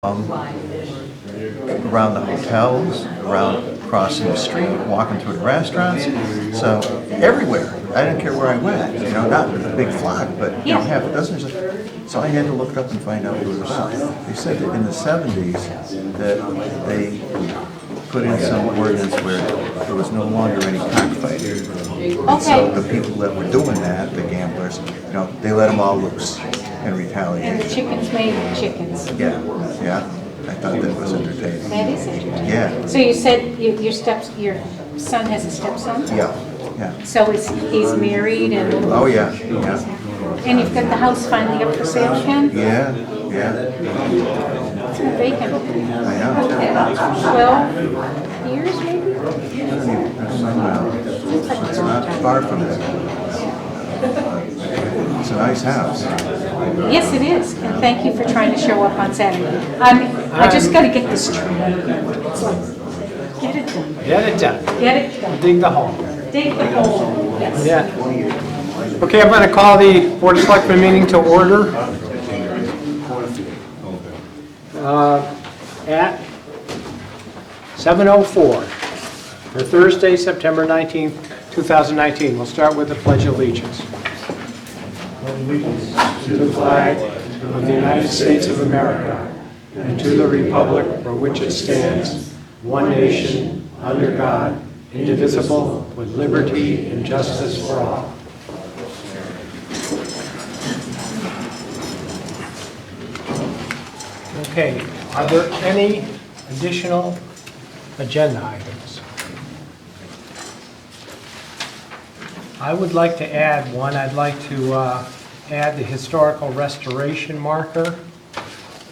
around the hotels, around crossing the street, walking through the restaurants, so everywhere. I didn't care where I went, not with a big flock, but half a dozen. So I had to look it up and find out who it was. They said that in the 70s that they put in some ordinance where there was no longer any cockfighting. Okay. So the people that were doing that, the gamblers, they let them all loose in retaliation. And the chickens made chickens. Yeah. I thought that was entertaining. That is entertaining. Yeah. So you said your son has a stepson? Yeah. So he's married and... Oh, yeah. And you've got the house finally up for sale, Ken? Yeah. It's been vacant. I know. 12 years, maybe? It's not far from it. It's a nice house. Yes, it is. And thank you for trying to show up on Saturday. I just got to get this straight. It's like, get it done. Get it done. Dig the hole. Dig the hole. Yes. Yeah. Okay, I'm going to call the Board of Selectmen meeting to order at 7:04 for Thursday, September 19th, 2019. We'll start with the Pledge of Allegiance. To the flag of the United States of America and to the republic for which it stands, one nation, under God, indivisible, with liberty and justice for all. Okay, are there any additional agenda items? I would like to add one. I'd like to add the historical restoration marker.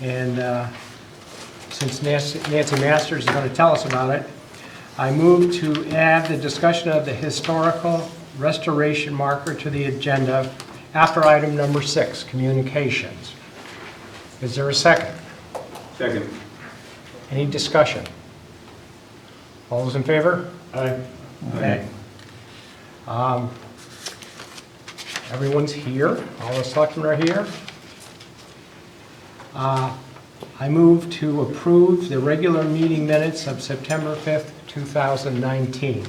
And since Nancy Masters is going to tell us about it, I move to add the discussion of the historical restoration marker to the agenda after item number 6, communications. Is there a second? Second. Any discussion? All those in favor? Aye. Okay. Everyone's here. All the selectmen are here. I move to approve the regular meeting minutes of September 5th, 2019.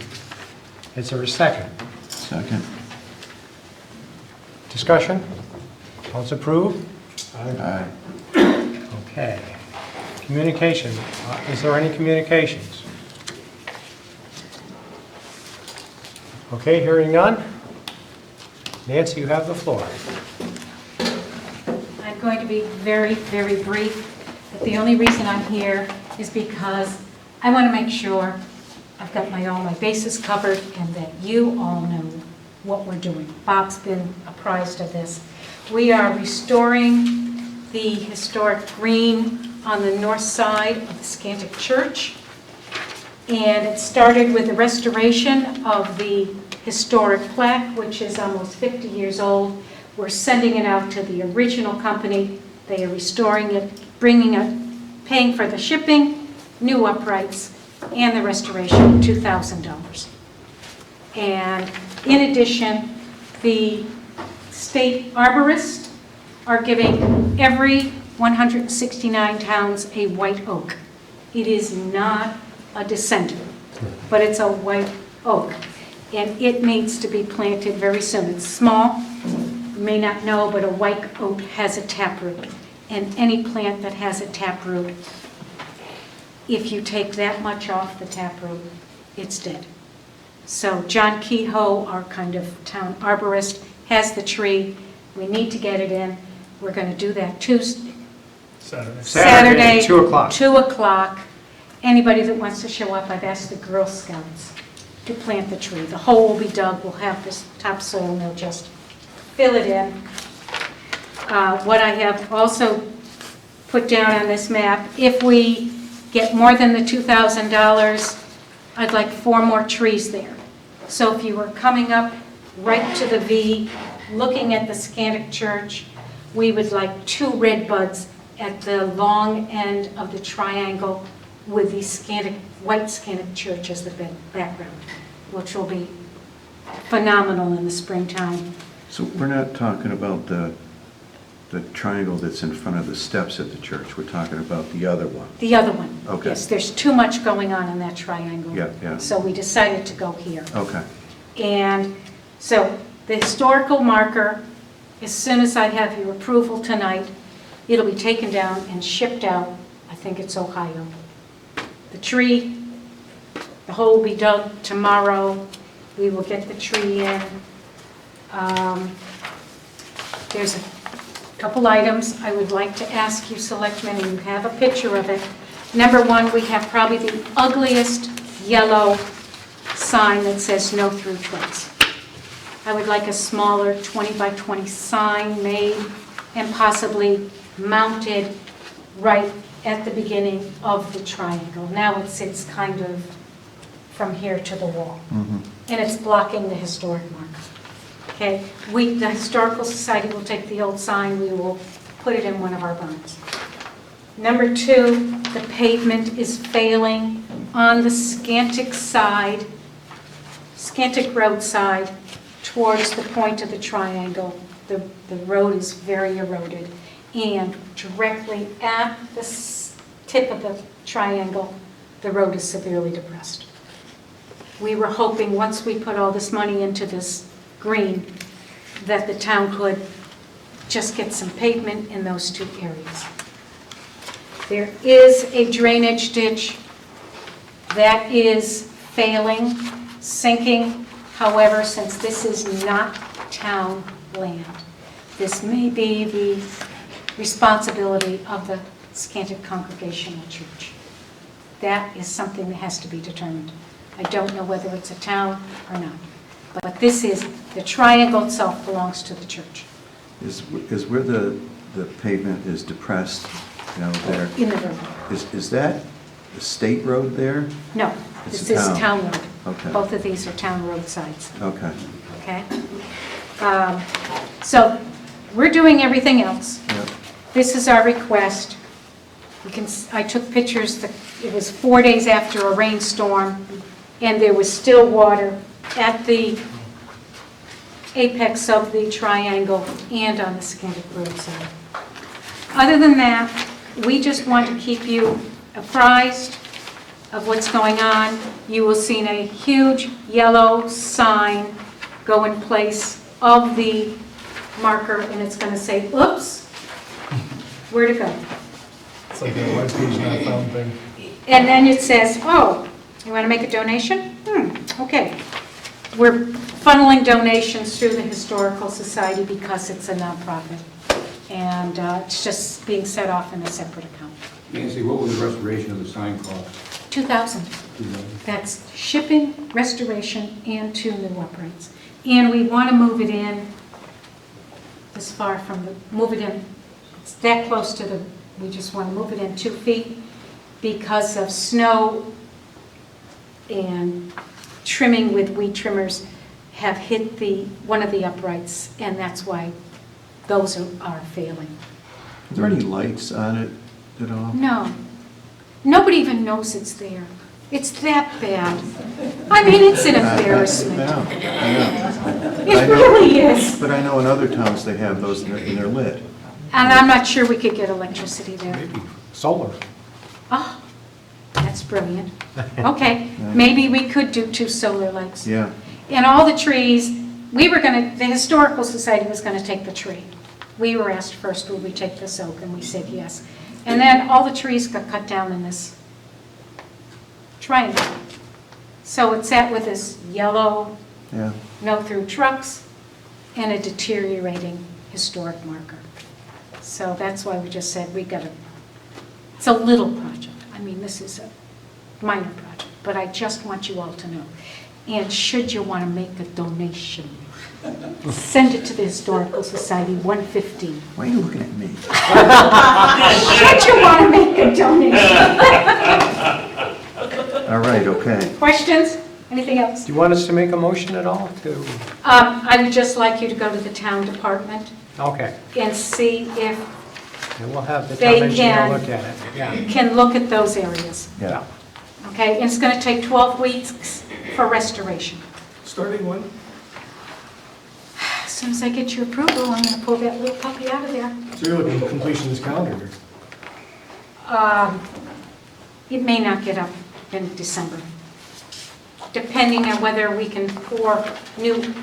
Is there a second? Second. Discussion? All those approve? Aye. Okay. Communication. Is there any communications? Okay, hearing none. Nancy, you have the floor. I'm going to be very, very brief. But the only reason I'm here is because I want to make sure I've got all my bases covered and that you all know what we're doing. Bob's been apprised of this. We are restoring the historic green on the north side of the Scantic Church. And it started with the restoration of the historic plaque, which is almost 50 years old. We're sending it out to the original company. They are restoring it, bringing it, paying for the shipping, new uprights, and the restoration, $2,000. And in addition, the state arborists are giving every 169 towns a white oak. It is not a descendant, but it's a white oak. And it needs to be planted very soon. It's small, you may not know, but a white oak has a taproot. And any plant that has a taproot, if you take that much off the taproot, it's dead. So John Kehoe, our kind of town arborist, has the tree. We need to get it in. We're going to do that Saturday, 2 o'clock. 2 o'clock. Anybody that wants to show up, I've asked the Girl Scouts to plant the tree. The hole will be dug. We'll have this topsoil and they'll just fill it in. What I have also put down on this map, if we get more than the $2,000, I'd like 4 more trees there. So if you were coming up right to the V, looking at the Scantic Church, we would like 2 red buds at the long end of the triangle with the white Scantic Church as the background, which will be phenomenal in the springtime. So we're not talking about the The triangle that's in front of the steps at the church, we're talking about the other one. The other one. Okay. Yes, there's too much going on in that triangle. Yeah, yeah. So we decided to go here. Okay. And so the historical marker, as soon as I have your approval tonight, it'll be taken down and shipped out. I think it's Ohio. The tree, the hole will be dug tomorrow. We will get the tree in. There's a couple items I would like to ask you, Selectmen, and you have a picture of it. Number one, we have probably the ugliest yellow sign that says no through trucks. I would like a smaller 20 by 20 sign made and possibly mounted right at the beginning of the triangle. Now it sits kind of from here to the wall. Mhm. And it's blocking the historic marker. Okay, the Historical Society will take the old sign, we will put it in one of our barns. Number two, the pavement is failing on the Scantic side, Scantic Road side, towards the point of the triangle. The road is very eroded. And directly at the tip of the triangle, the road is severely depressed. We were hoping, once we put all this money into this green, that the town could just get some pavement in those two areas. There is a drainage ditch that is failing, sinking. However, since this is not town land, this may be the responsibility of the Scantic Congregational Church. That is something that has to be determined. I don't know whether it's a town or not. But this is, the triangle itself belongs to the church. Is where the pavement is depressed, there, In the road. is that the state road there? No, It's this a is town. town road. Okay. Both of these are town road sides, Okay. okay? So we're doing everything else. Yeah. This is our request. I took pictures, it was 4 days after a rainstorm, and there was still water at the apex of the triangle and on the Scantic Road side. Other than that, we just want to keep you apprised of what's going on. You will see a huge yellow sign go in place of the marker, and it's going to say, oops, where to go? It's like a web page not found thing. And then it says, oh, you want to make a donation? Okay. We're funneling donations through the Historical Society because it's a nonprofit. And it's just being set off in a separate account. Nancy, what was the restoration of the sign cost? 2,000. That's shipping, restoration, and 2 new uprights. And we want to move it in this far from move it in, it's that close to we just want to move it in 2 feet because of snow and trimming with weed trimmers have hit one of the uprights, and that's why those are failing. Are there any lights on it at all? No. Nobody even knows it's there. It's that bad. I mean, it's an embarrassment. I know. It really is. But I know in other towns they have those and they're lit. And I'm not sure we could get electricity there. Maybe solar. Oh, that's brilliant. Okay, maybe we could do 2 solar lights. Yeah. And all the trees, the Historical Society was going to take the tree. We were asked first, will we take this oak? And we said yes. And then all the trees got cut down in this triangle. So it sat with this yellow, Yeah. no through trucks, and a deteriorating historic marker. So that's why we just said it's a little project. I mean, this is a minor project, but I just want you all to know. And should you want to make a donation, send it to the Historical Society, 115. Why are you looking at me? Should you want to make a donation? All right, okay. Questions? Anything else? Do you want us to make a motion at all to, I would just like you to go to the town department okay, and see if and we'll have the They town engineer can- look at it, yeah. you can look at those areas. Yeah. Okay, and it's going to take 12 weeks for restoration. Starting when? soon as I get your approval, I'm gonna pull that little puppy out of there. So you're looking at completion this calendar year? It may not get up in December, depending on whether we can pour new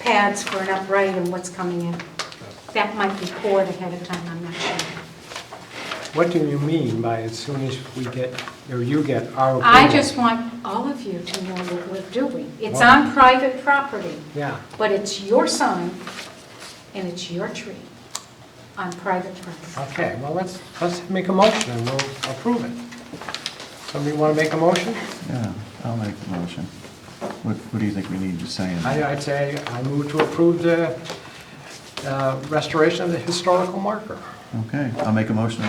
pads for an upright and what's coming in. That might be poured ahead of time, I'm not sure. What do you mean by as soon as we get, or you get our approval? I just want all of you to know what we're doing. It's on private property, Yeah, but it's your sign and it's your tree on private property. okay, well, let's make a motion and we'll approve it. Somebody want to make a motion? Yeah, I'll make the motion. What do you think we need to say in there? I'd say I move to approve the restoration of the historical marker Okay, I'll make a motion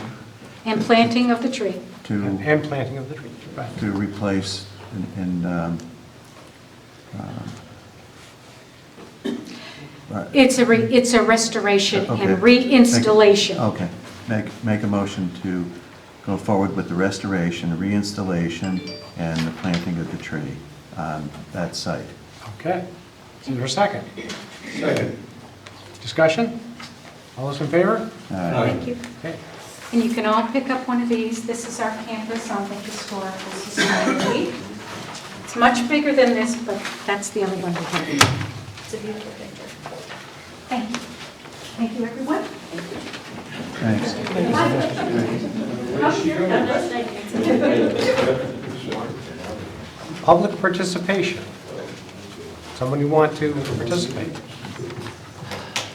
And planting of the tree. to and planting of the tree. Right. replace It's a restoration Okay. and reinstallation. Okay, make a motion to go forward with the restoration, reinstallation, and the planting of the tree on that site. Okay. Is there a second? Second. Discussion? All those in favor? Thank you. Okay. And you can all pick up one of these. This is our campus on the historical society. It's much bigger than this, but that's the only one we have. It's a beautiful picture. Thank you. Thank you, everyone. Thanks. Public participation. Somebody want to participate?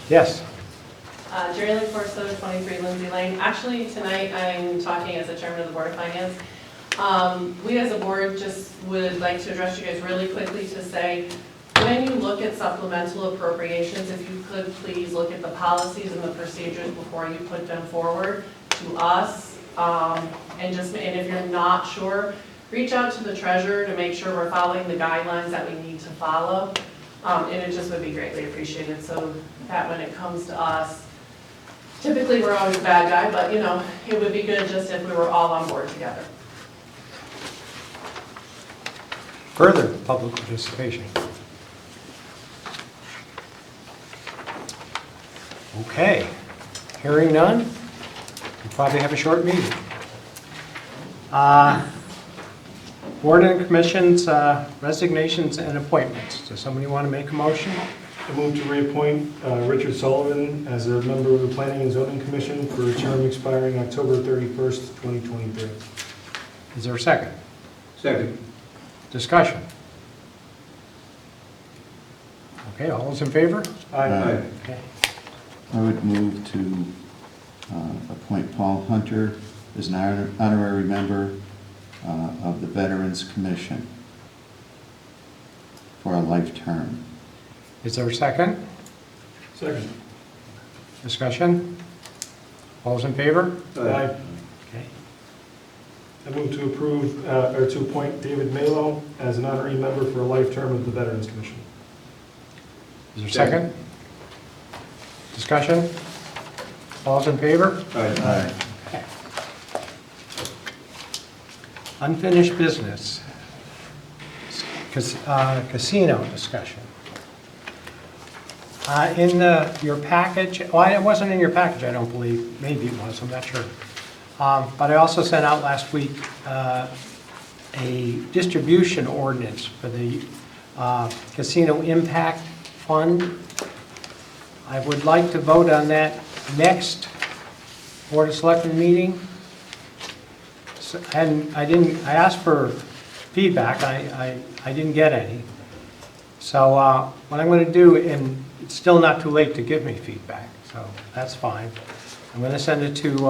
Yes. Jerry Lynn Corso, 23 Lindsay Lane. Actually, tonight I'm talking as the chairman of the Board of Finance. We as a board just would like to address you guys really quickly to say, when you look at supplemental appropriations, if you could please look at the policies and the procedures before you put them forward to us. And if you're not sure, reach out to the treasurer to make sure we're following the guidelines that we need to follow. And it just would be greatly appreciated so that when it comes to us, typically we're always a bad guy, but you know, it would be good just if we were all on board together. Further public participation. Okay. Hearing none, we'll probably have a short meeting. Board and commissions, resignations and appointments. Does somebody want to make a motion? I move to reappoint Richard Sullivan as a member of the Planning and Zoning Commission for a term expiring October 31st, 2023. Is there a second? Second. Discussion? Okay, all those in favor? Aye. Okay. I would move to appoint Paul Hunter as an honorary member of the Veterans Commission for a life term. Is there a second? Second. Discussion? All those in favor? Aye. Okay. I move to approve, or to appoint David Malo as an honorary member for a life term of the Veterans Commission. Is there a second? Discussion? All those in favor? Aye. Okay. Unfinished business. Casino discussion. In your package, well, it wasn't in your package, I don't believe. Maybe it was, I'm not sure. But I also sent out last week a distribution ordinance for the Casino Impact Fund. I would like to vote on that next Board of Selectmen meeting. And I asked for feedback, I didn't get any. So what I'm going to do, and it's still not too late to give me feedback, so that's fine. I'm going to send it to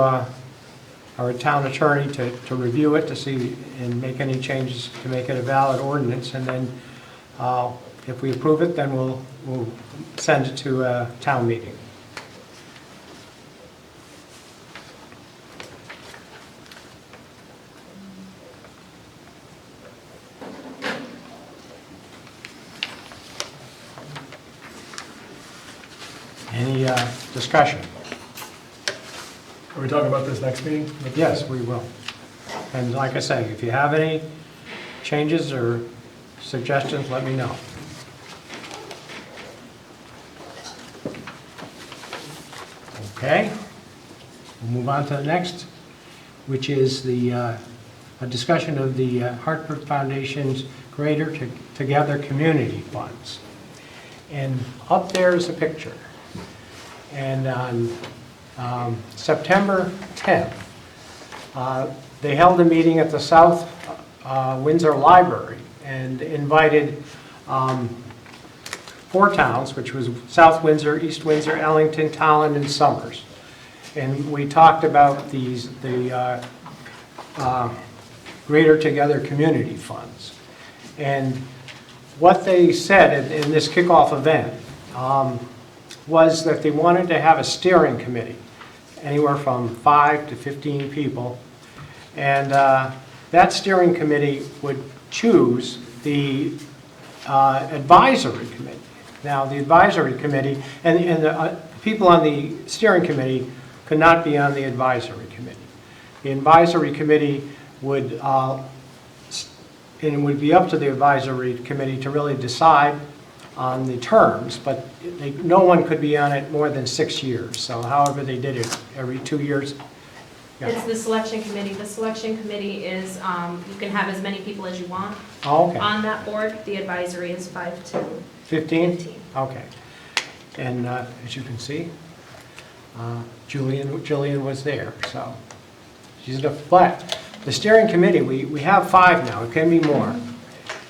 our town attorney to review it, to see and make any changes to make it a valid ordinance, and then if we approve it, then we'll send it to a town meeting. Any discussion? Are we talking about this next meeting? Yes, we will. And like I say, if you have any changes or suggestions, let me know. Okay, we'll move on to the next, which is a discussion of the Hartford Foundation's Greater Together Community Funds. And up there is a picture. And on September 10th, they held a meeting at the South Windsor Library and invited 4 towns, which was South Windsor, East Windsor, Ellington, Tolland, and Somers. And we talked about the Greater Together Community Funds. And what they said in this kickoff event was that they wanted to have a steering committee, anywhere from 5 to 15 people. And that steering committee would choose the advisory committee. Now, the advisory committee, and the people on the steering committee could not be on the advisory committee. The advisory committee would, and it would be up to the advisory committee to really decide on the terms, but no one could be on it more than 6 years. So however they did it, every 2 years. Yeah. It's the selection committee. The selection committee is, you can have as many people as you want Oh, okay. on that board. The advisory is 5 to 15? 15. Okay. And as you can see, Julian was there, so she's the, but the steering committee, we have 5 now, it can be more.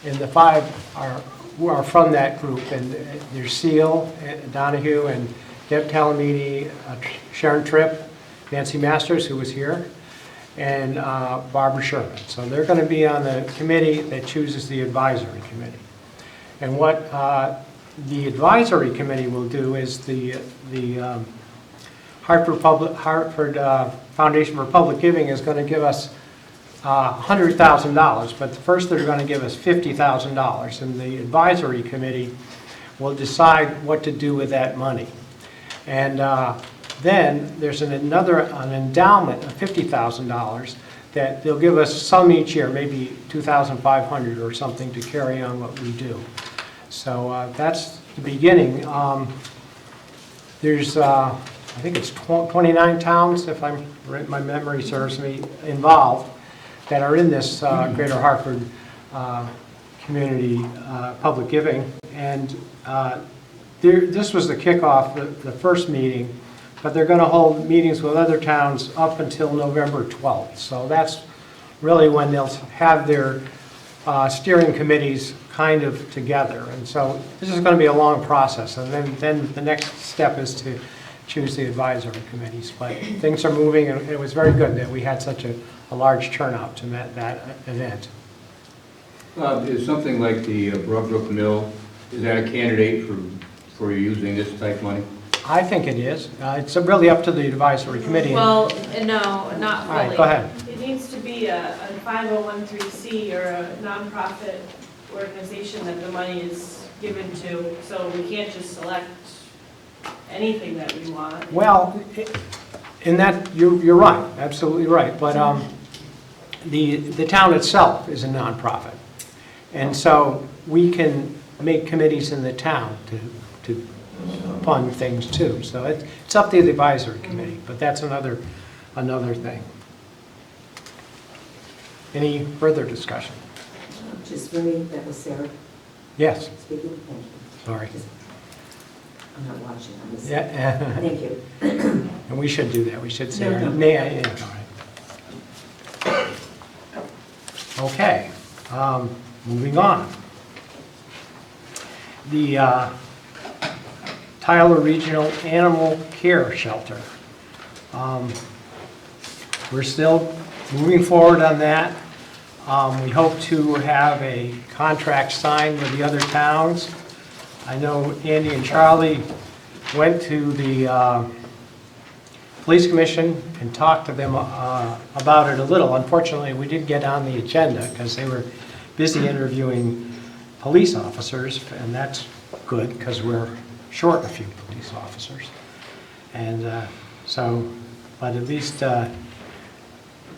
And the 5 are from that group, and there's Seal, Donahue, and Deb Talamidi, Sharon Tripp, Nancy Masters, who was here, and Barbara Sherman. So they're going to be on the committee that chooses the advisory committee. And what the advisory committee will do is the Hartford Foundation for Public Giving is going to give us $100,000, but first they're going to give us $50,000, and the advisory committee will decide what to do with that money. And then there's an endowment of $50,000 that they'll give us some each year, maybe $2,500 or something, to carry on what we do. So that's the beginning. There's, I think it's 29 towns, if my memory serves me, involved that are in this Greater Hartford community public giving. And this was the kickoff, the first meeting, but they're going to hold meetings with other towns up until November 12th. So that's really when they'll have their steering committees kind of together. And so this is going to be a long process. And then the next step is to choose the advisory committees. But things are moving, and it was very good that we had such a large turnout to that event. Is something like the Broadbrook Mill, is that a candidate for using this type money? I think it is. It's really up to the advisory committee. Well, no, not fully. All right, go ahead. It needs to be a 501(c) or a nonprofit organization that the money is given to, so we can't just select anything that we want. Well, in that, you're right, absolutely right. But the town itself is a nonprofit. And so we can make committees in the town to fund things too. So it's up to the advisory committee, but that's another thing. Any further discussion? Just really, that was Sarah Yes, speaking. Thank you. sorry. I'm not watching, I'm listening. Yeah, Thank you. and we should do that. We should say, No. yeah, all right. Okay, moving on. The Tyler Regional Animal Care Shelter. We're still moving forward on that. We hope to have a contract signed with the other towns. I know Andy and Charlie went to the police commission and talked to them about it a little. Unfortunately, we didn't get on the agenda because they were busy interviewing police officers, and that's good because we're short a few police officers. And but at least, do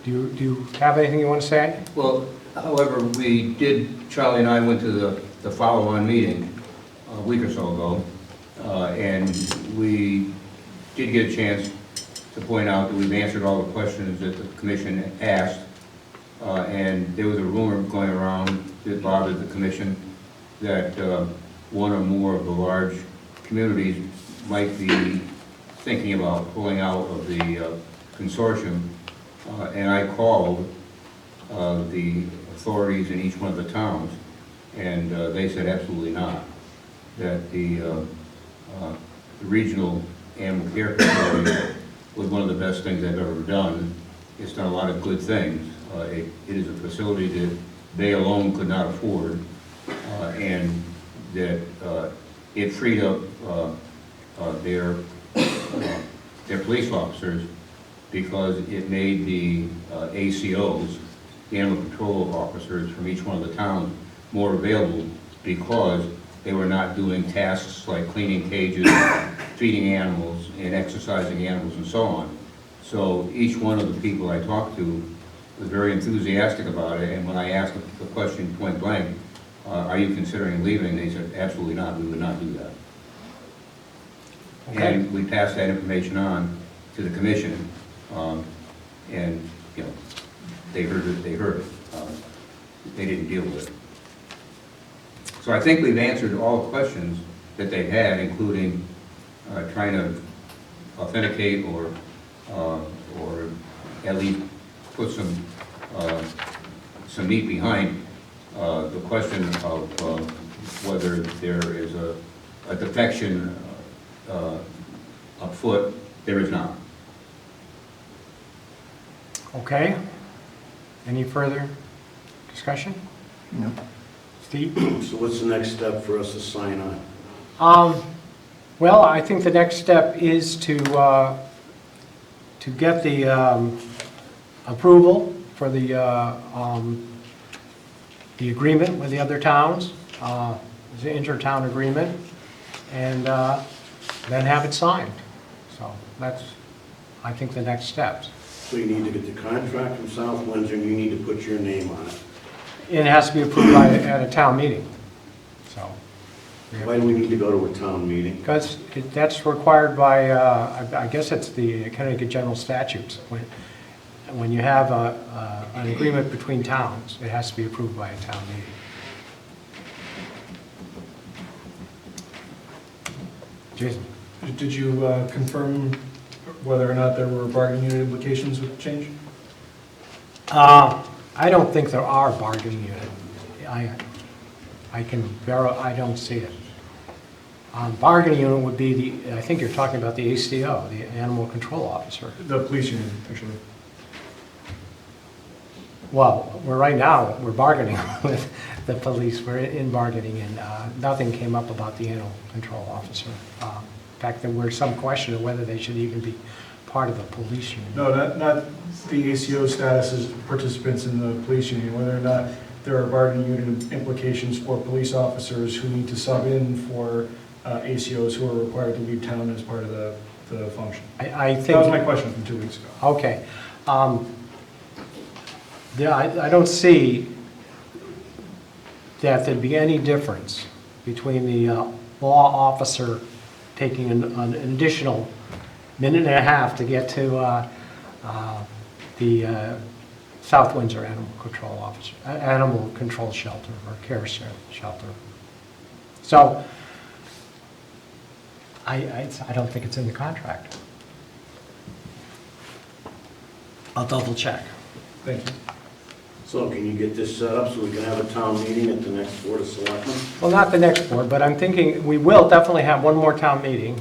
you have anything you want to say? Well, however, Charlie and I went to the follow-on meeting a week or so ago, and we did get a chance to point out that we've answered all the questions that the commission asked, and there was a rumor going around that bothered the commission that one or more of the large communities might be thinking about pulling out of the consortium, and I called the authorities in each one of the towns, and they said absolutely not, that the regional animal care facility was one of the best things they've ever done. It's done a lot of good things. It is a facility that they alone could not afford, and that it freed up their police officers because it made the ACOs, the animal control officers from each one of the towns, more available because they were not doing tasks like cleaning cages, feeding animals, and exercising animals and so on. So each one of the people I talked to was very enthusiastic about it, and when I asked the question point blank, are you considering leaving, they said, absolutely not, we would not do that. Okay. And we passed that information on to the commission, and, you know, they heard it, they didn't deal with it. So I think we've answered all the questions that they've had, including trying to authenticate or at least put some meat behind the question of whether there is a defection afoot. There is not. Okay. Any further discussion? No. Steve? So what's the next step for us to sign on? Well, I think the next step is to get the approval for the agreement with the other towns, the inter-town agreement, and then have it signed. So that's, I think, the next steps. So you need to get the contract from South Windsor, and you need to put your name on it. It has to be approved at a town meeting, so. Why do we need to go to a town meeting? Because that's required by, I guess it's the Connecticut General Statutes. When you have an agreement between towns, it has to be approved by a town meeting. Jason? Did you confirm whether or not there were bargaining unit implications with the change? I don't think there are bargaining unit. I don't see it. Bargaining unit would be the, I think you're talking about the ACO, the Animal Control Officer. The police union, actually. Well, right now, we're bargaining with the police. We're in bargaining, and nothing came up about the Animal Control Officer. In fact, there were some question of whether they should even be part of the police union. No, not the ACO status as participants in the police union, whether or not there are bargaining unit implications for police officers who need to sub in for ACOs who are required to leave town as part of the function. I think That was my question from 2 weeks ago. Okay. Yeah, I don't see that there'd be any difference between the law officer taking an additional minute and a half to get to the South Windsor Animal Control Officer, Animal Control Shelter or Care Shelter. So I don't think it's in the contract. I'll double check. Thank you. So can you get this set up so we can have a town meeting at the next Board of Selectmen? Well, not the next board, but I'm thinking we will definitely have one more town meeting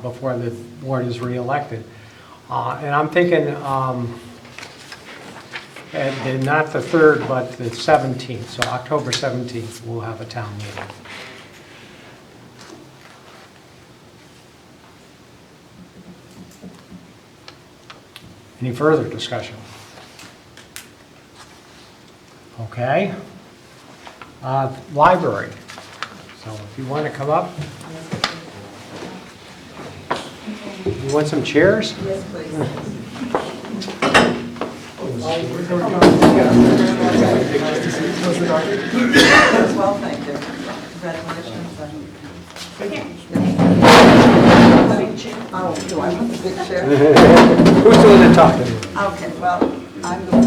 before the board is re-elected. And I'm thinking, and not the 3rd, but the 17th, so October 17th, we'll have a town meeting. Any further discussion? Okay. Library. So if you want to come up. You want some chairs? Yes, please. Well, thank you. Congratulations. Oh, do I want the big chair? Who's doing the talking? Okay, well,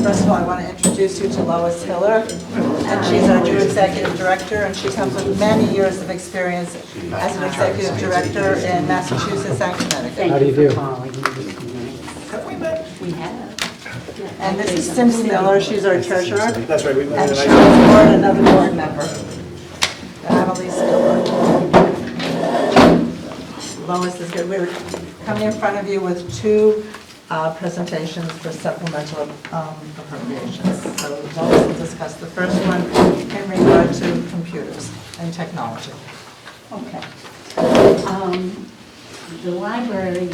first of all, I want to introduce you to Lois Hiller, and she's our new executive director, and she comes with many years of experience as an executive director in Massachusetts and Connecticut. How do you do? Have we met? We have. And this is Cynthia Miller, she's our treasurer, That's right, we met and she tonight. was board, another board member. And I'm Elise Miller. Lois is here. We're coming in front of you with two presentations for supplemental appropriations. So Lois will discuss the first one in regard to computers and technology. Okay. The library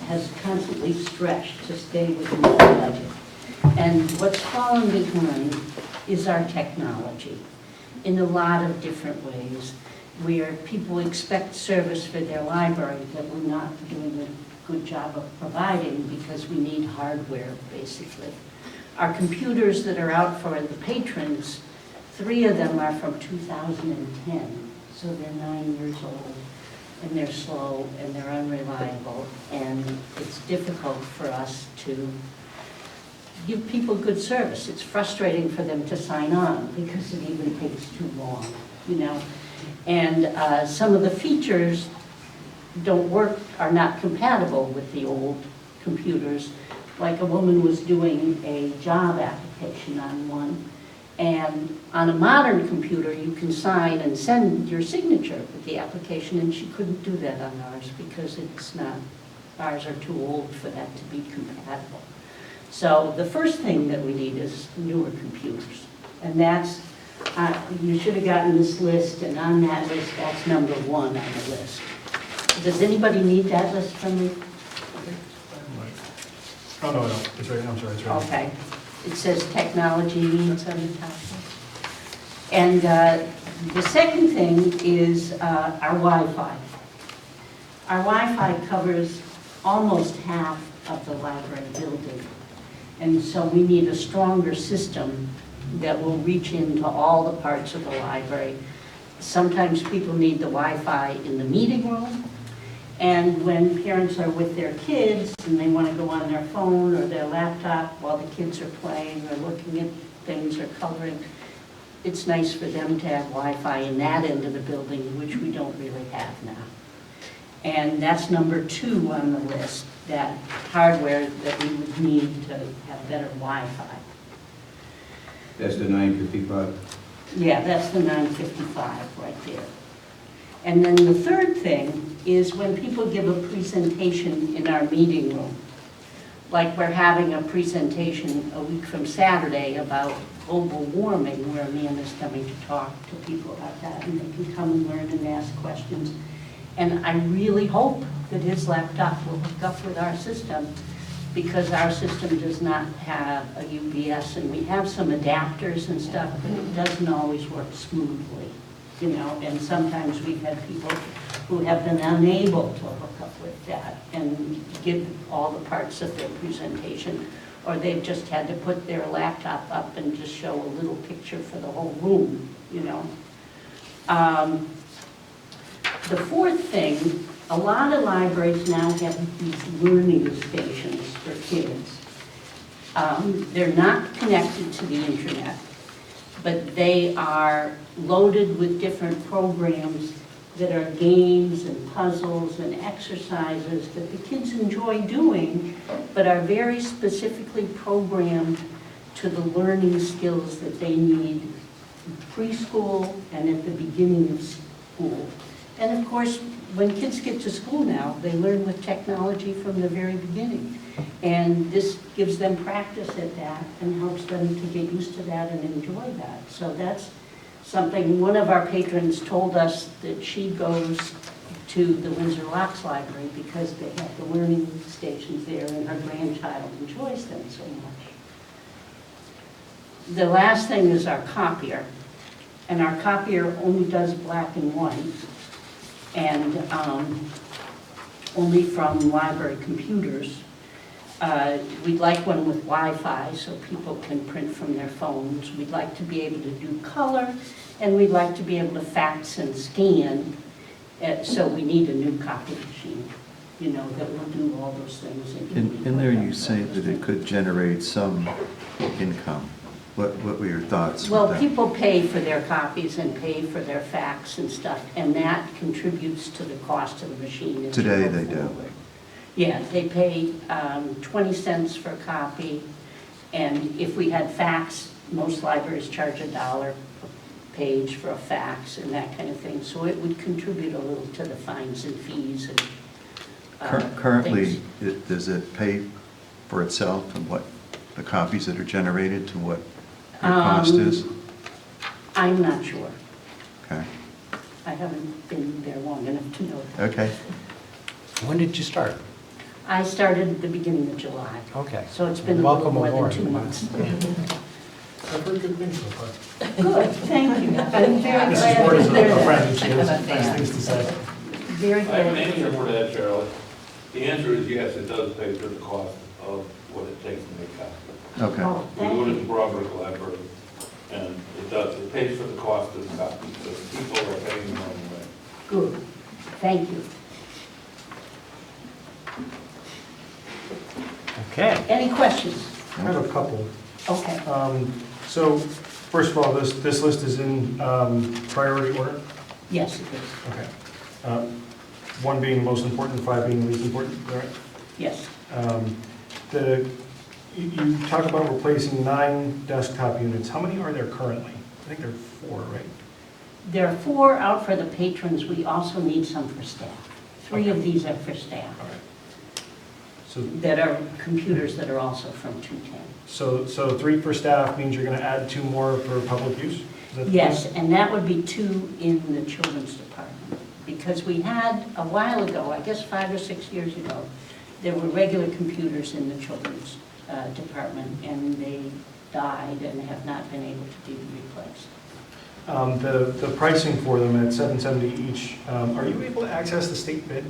has constantly stretched to stay within the budget. And what's fallen behind is our technology in a lot of different ways, where people expect service for their library that we're not doing a good job of providing because we need hardware, basically. Our computers that are out for the patrons, 3 of them are from 2010, so they're 9 years old, and they're slow, and they're unreliable, and it's difficult for us to give people good service. It's frustrating for them to sign on because it even takes too long, you know. And some of the features don't work, are not compatible with the old computers. Like a woman was doing a job application on one, and on a modern computer you can sign and send your signature with the application, and she couldn't do that on ours because it's not, ours are too old for that to be compatible. So the first thing that we need is newer computers, and that's, you should have gotten this list, and on that list, that's number 1 on the list. Does anybody need that list from me? Oh, no, it's right, I'm sorry, it's right. Okay. It says technology needs on the top. And the second thing is our Wi-Fi. Our Wi-Fi covers almost half of the library building. And so we need a stronger system that will reach into all the parts of the library. Sometimes people need the Wi-Fi in the meeting room, and when parents are with their kids and they want to go on their phone or their laptop while the kids are playing or looking at things or coloring, it's nice for them to have Wi-Fi in that end of the building, which we don't really have now. And that's number 2 on the list, that hardware that we would need to have better Wi-Fi. That's the 955. Yeah, that's the 955 right there. And then the third thing is when people give a presentation in our meeting room, like we're having a presentation a week from Saturday about global warming, where Amanda's coming to talk to people about that, and they can come and learn and ask questions. And I really hope that his laptop will hook up with our system, because our system does not have a UPS, and we have some adapters and stuff, but it doesn't always work smoothly, you know, and sometimes we've had people who have been unable to hook up with that and give all the parts of their presentation, or they've just had to put their laptop up and just show a little picture for the whole room, you know. The fourth thing, a lot of libraries now have these learning stations for kids. They're not connected to the internet, but they are loaded with different programs that are games and puzzles and exercises that the kids enjoy doing, but are very specifically programmed to the learning skills that they need in preschool and at the beginning of school. And of course, when kids get to school now, they learn with technology from the very beginning. And this gives them practice at that and helps them to get used to that and enjoy that. So that's something, one of our patrons told us that she goes to the Windsor Locks Library because they have the learning stations there and her grandchild enjoys them so much. The last thing is our copier. And our copier only does black and white, and only from library computers. We'd like one with Wi-Fi so people can print from their phones. We'd like to be able to do color, and we'd like to be able to fax and scan, so we need a new copy machine. you know, that will do all those things. In there, you say that it could generate some income. What were your thoughts with Well, that? people pay for their copies and pay for their fax and stuff, and that contributes to the cost of the machine. as you Today go they do. forward. Yeah, they pay 20 cents for a copy, and if we had fax, most libraries charge $1 a page for a fax and that kind of thing, so it would contribute a little to the fines and fees and Currently, things. does it pay for itself and what the copies that are generated to what your cost is? I'm not sure. Okay, I haven't been there long enough to know. okay. When did you start? I started at the beginning of July, Okay. so it's been a little Welcome more than aboard. 2 months. I've heard good things so far. Good, thank you. I'm very Mrs. glad Ward is to a hear friend, that. and she has nice things to say. Very I have an glad. answer for that, Charlotte. The answer is yes, it does pay for the cost of what it takes to make copies. Okay. Oh, We do it thank at you. the Broadbrook Library, and it pays for the cost of the copies, so people are paying their own way. Good, thank you. Okay. Any questions? I have a couple. Okay. So, first of all, this list is in priority order? Yes, it is. Okay. One being most important, 5 being least important, right? Yes. You talk about replacing 9 desktop units. How many are there currently? I think there are 4, right? There are 4 out for the patrons. We also need some for staff. 3 of these are for staff All right. So, that are computers that are also from 210. so 3 for staff means you're going to add 2 more for public use? Is that the Yes, plan? and that would be 2 in the children's department. Because we had, a while ago, I guess 5 or 6 years ago, there were regular computers in the children's department, and they died and have not been able to be replaced. The pricing for them at $770 each, are you able to access the state bid?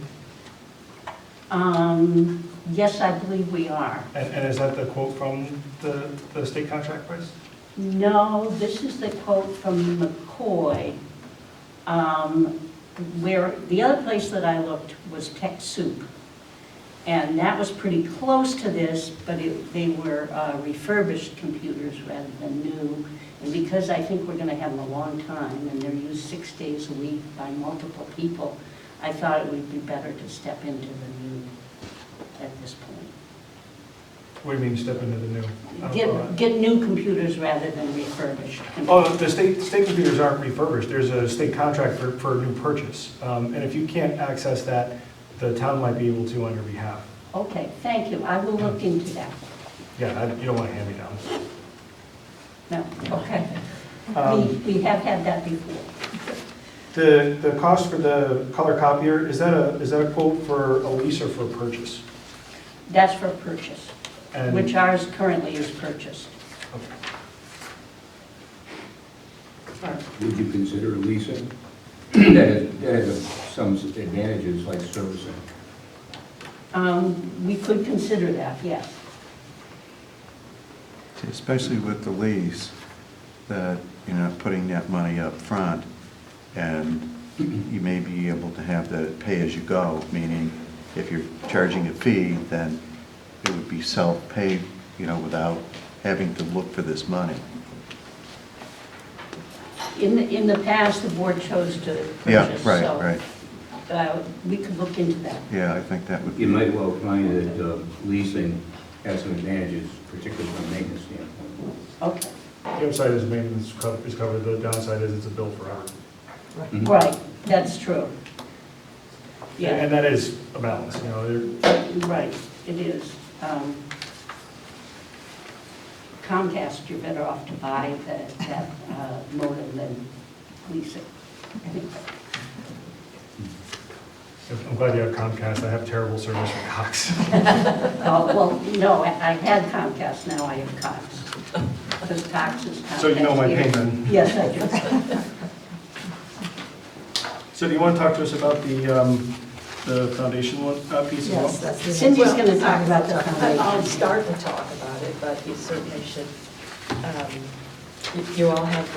Yes, I believe we are. And is that the quote from the state contract price? No, this is the quote from McCoy, where the other place that I looked was TechSoup. And that was pretty close to this, but they were refurbished computers rather than new. And because I think we're going to have them a long time, and they're used 6 days a week by multiple people, I thought it would be better to step into the new at this point. What do you mean, step into the new? I don't follow that. Get new computers rather than refurbished. Oh, the state computers aren't refurbished. There's a state contract for new purchase. And if you can't access that, the town might be able to on your behalf. Okay, thank you. I will look into that. Yeah, you don't want to hand me down. No, okay. We have had that before. The cost for the color copier, is that a quote for a lease or for a purchase? That's for purchase, And- which ours currently is purchased. Okay. Would you consider leasing? That has some advantages like servicing. We could consider that, yes. Especially with the lease, that you're not putting that money up front, and you may be able to have the pay-as-you-go, meaning if you're charging a fee, then it would be self-paid, without having to look for this money. In the past, the board chose to Yeah, purchase, right, so right. We could look into that. Yeah, I think that would be. You might well find that leasing has some advantages, particularly from a maintenance standpoint. Okay, The upside is maintenance is covered, the downside is it's a bill forever. Mhm. right, that's true. Yeah, And that is a balance, right, it is. Comcast, you're better off to buy that modem than lease it. I'm glad you have Comcast. I have terrible service with Cox. Oh, well, no, I had Comcast, now I have Cox. Because Cox is Comcast. So you know my here. pain then. Yes, I do. So do you want to talk to us about the foundation piece as well? Yes, that's the. Cindy's going to talk about the I'll foundation. start to talk about it, but you certainly should, you all have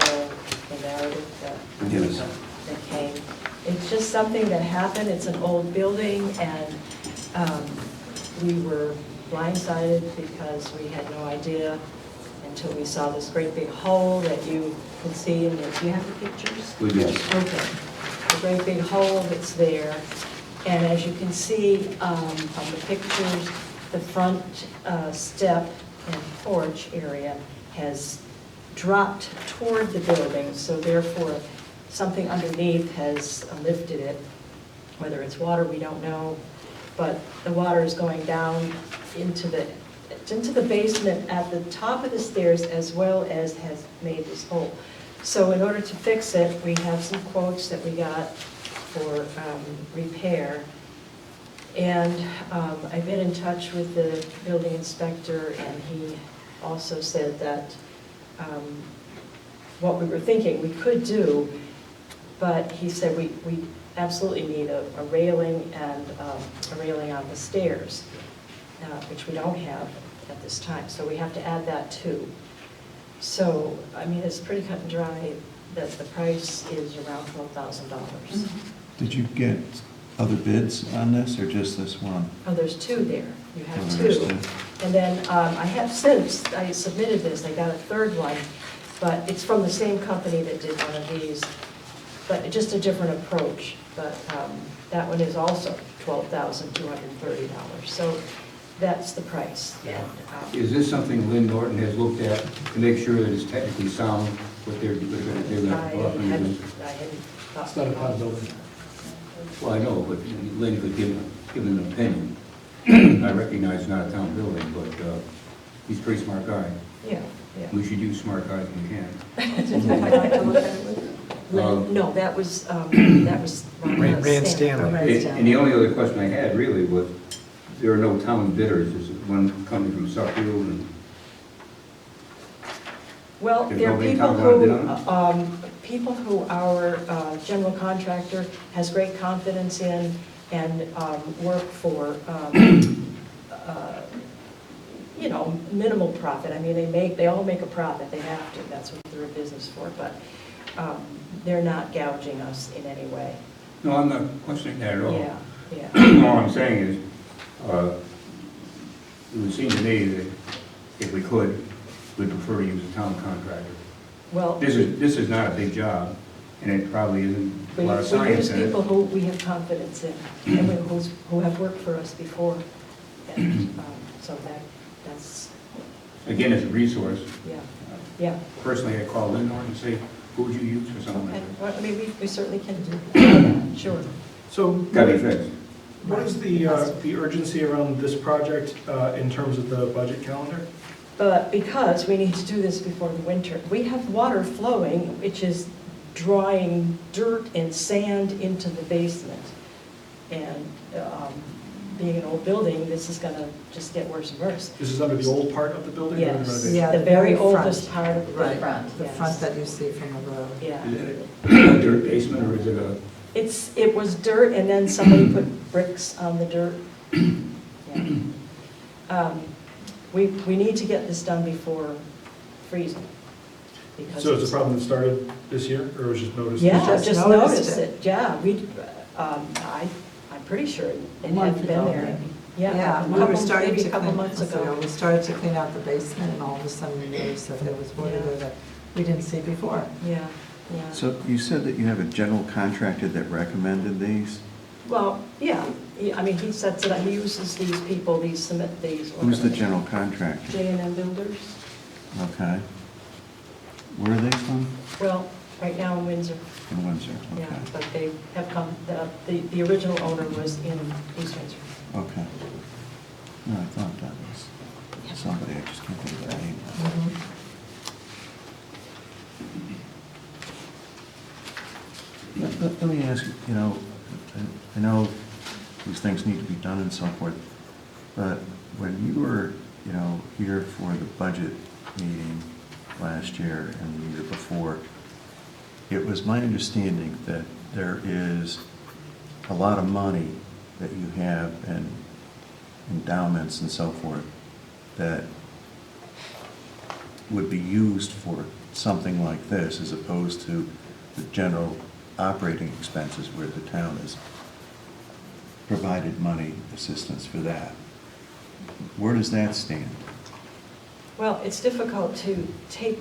the narrative Yes. that came. It's just something that happened, it's an old building, and We were blindsided because we had no idea until we saw this great big hole that you can see in the, do you have the pictures? Yes. Okay. The great big hole that's there. And as you can see on the pictures, the front step and porch area has dropped toward the building, so therefore something underneath has lifted it. Whether it's water, we don't know, but the water is going down into the basement at the top of the stairs, as well as has made this hole. So in order to fix it, we have some quotes that we got for repair. And I've been in touch with the building inspector, and he also said that what we were thinking we could do, but he said we absolutely need a railing and a railing on the stairs, which we don't have at this time, so we have to add that too. So, I mean, it's pretty cut and dry that the price is around $12,000. Did you get other bids on this, or just this one? Oh, there's two there. You have Oh, two. there's two. And then I have since, I submitted this, I got a third one, but it's from the same company that did one of these, but just a different approach. But that one is also $12,230. So that's the price. And, Is this something Lynn Norton has looked at to make sure that it's technically sound, what they're going to do? I hadn't thought. It's not a town building. Well, I know, but Lynn could give an opinion. I recognize it's not a town building, but he's a pretty smart guy. Yeah, yeah. We should use smart guys when we can. No, that was Rand Stanley. And the only other question I had really was, there are no town bidders. There's one coming from Suffield and Well, There's there are nobody in people town wanna bid who our general contractor has great confidence in and work for, you know, minimal profit. I mean, they all make a profit, they have to, that's what they're in business for, but they're not gouging us in any way. no, I'm not questioning that at all. Yeah, yeah. All I'm saying is, it would seem to me that if we could, we'd prefer to use a town contractor. Well, This is not a big job, and it probably isn't a we lot of science use in it. people who we have confidence in and who have worked for us before. And so that's, Again, it's a resource. yeah, yeah. Personally, I'd call Lynn Norton and say, who would you use for something Okay, like that? well, I mean, we certainly can do that, sure. So Gotta be fixed. what is the urgency around this project in terms of the budget calendar? But because we need to do this before the winter, we have water flowing, which is drawing dirt and sand into the basement. And being an old building, this is going to just get worse and worse. This is under the old part of the building? or the Yes, renovation? Yeah, the the very very front. oldest part of the Right, building. the yes. front that you see from the road. Yeah. Is it a dirt basement, or is it a, It was dirt, and then somebody put bricks on the dirt. Yeah. We need to get this done before freezing. Because So it's a problem that started this year, or was just noticed? Yeah, just just noticed noticed it. it, yeah, I'm pretty sure it month had been ago, there. maybe. Yeah, we were starting maybe to a couple clean, months ago. we started to clean out the basement, and all of a sudden we noticed that there was water there that we didn't see before. Yeah, yeah. So you said that you have a general contractor that recommended these? Well, yeah, I mean, he sets it up, he uses these people, these. Who's the general contractor? J&M Builders. Okay. Where are they from? Well, right now in Windsor, In Windsor, yeah, okay. but they have come, the original owner was in East Windsor. Okay. No, I thought that was somebody, I just can't think of the name. Let me ask you, you know, I know these things need to be done and so forth, but when you were, you know, here for the budget meeting last year and the year before, it was my understanding that there is a lot of money that you have in endowments and so forth that would be used for something like this as opposed to the general operating expenses where the town is provided money assistance for that. Where does that stand? Well, it's difficult to take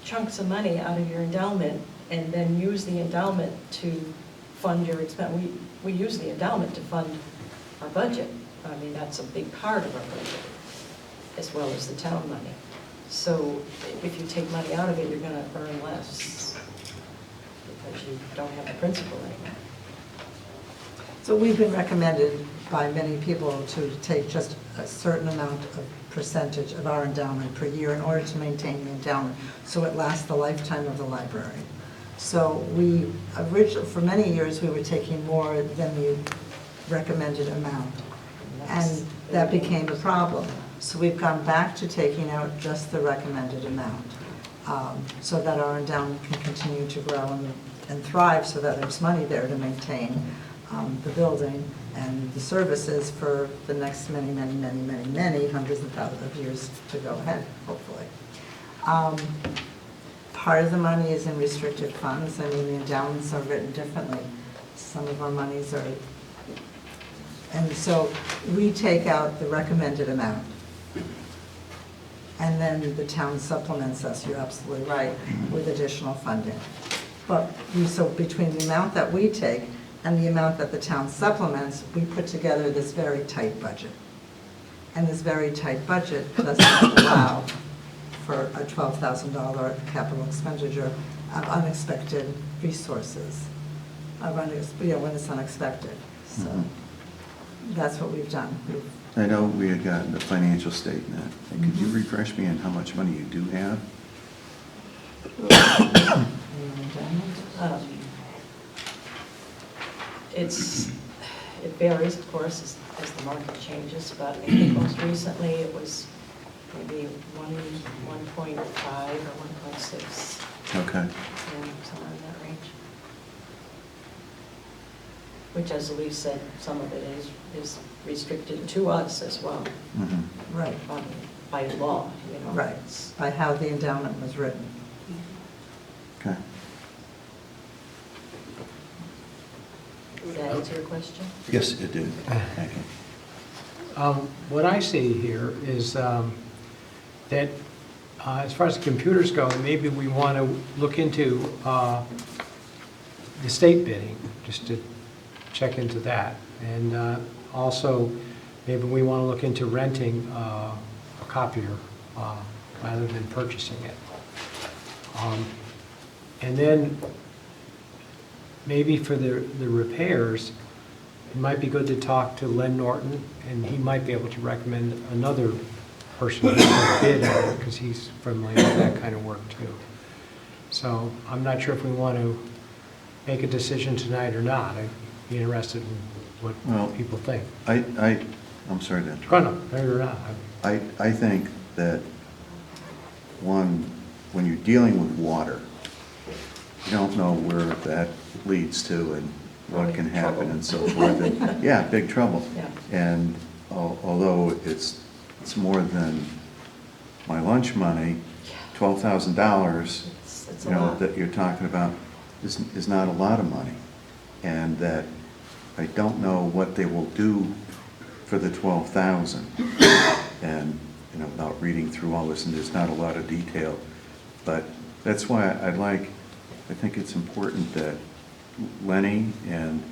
chunks of money out of your endowment and then use the endowment to fund your expense. We use the endowment to fund our budget. I mean, that's a big part of our budget, as well as the town money. So if you take money out of it, you're going to earn less because you don't have the principal anymore. So we've been recommended by many people to take just a certain amount of percentage of our endowment per year in order to maintain the endowment, so it lasts the lifetime of the library. So we originally, for many years, we were taking more than the recommended amount, and that became a problem. So we've gone back to taking out just the recommended amount, so that our endowment can continue to grow and thrive, so that there's money there to maintain the building and the services for the next many, many, many, many, many hundreds of thousands of years to go ahead, hopefully. Part of the money is in restricted funds. I mean, the endowments are written differently. Some of our monies are, and so we take out the recommended amount. And then the town supplements us, you're absolutely right, with additional funding. But so between the amount that we take and the amount that the town supplements, we put together this very tight budget. And this very tight budget doesn't allow for a $12,000 capital expenditure of unexpected resources, when it's unexpected. So that's what we've done. I know we had gotten the financial statement. Could you refresh me on how much money you do have? It varies, of course, as the market changes, but I think most recently it was maybe 1.5 or 1.6. Okay. Yeah, somewhere in that range. Which, as Elise said, some of it is restricted to us as well. Mm-hmm. Right. By law, you know. Right, by how the endowment was written. Okay. Does that answer your question? Yes, it did. Thank you. What I see here is that as far as the computers go, maybe we want to look into the state bidding, just to check into that. And also, maybe we want to look into renting a copier rather than purchasing it. And then maybe for the repairs, it might be good to talk to Len Norton, and he might be able to recommend another person who can bid on it, because he's familiar with that kind of work too. So I'm not sure if we want to make a decision tonight or not. I'd be interested in what people think. I'm sorry to interrupt. Oh, no, or not. I think that, one, when you're dealing with water, you don't know where that leads to and what can happen and so forth. And, yeah, big trouble. Yeah. And although it's more than my lunch money, $12,000, It's a you know, lot. that you're talking about is not a lot of money. And that I don't know what they will do for the 12,000. And, you know, without reading through all this, and there's not a lot of detail, but that's why I think it's important that Lenny and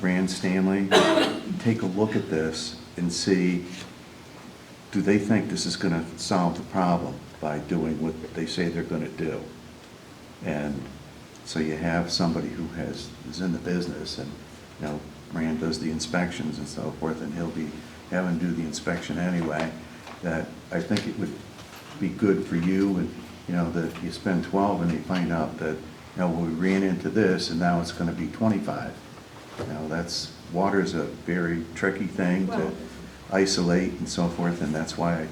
Rand Stanley take a look at this and see, do they think this is going to solve the problem by doing what they say they're going to do? And so you have somebody who is in the business, and, you know, Rand does the inspections and so forth, and he'll be having to do the inspection anyway, that I think it would be good for you, and, you know, that you spend 12 and you find out that, you know, we ran into this and now it's going to be 25. You know, water's a very tricky thing to isolate and so forth, and that's why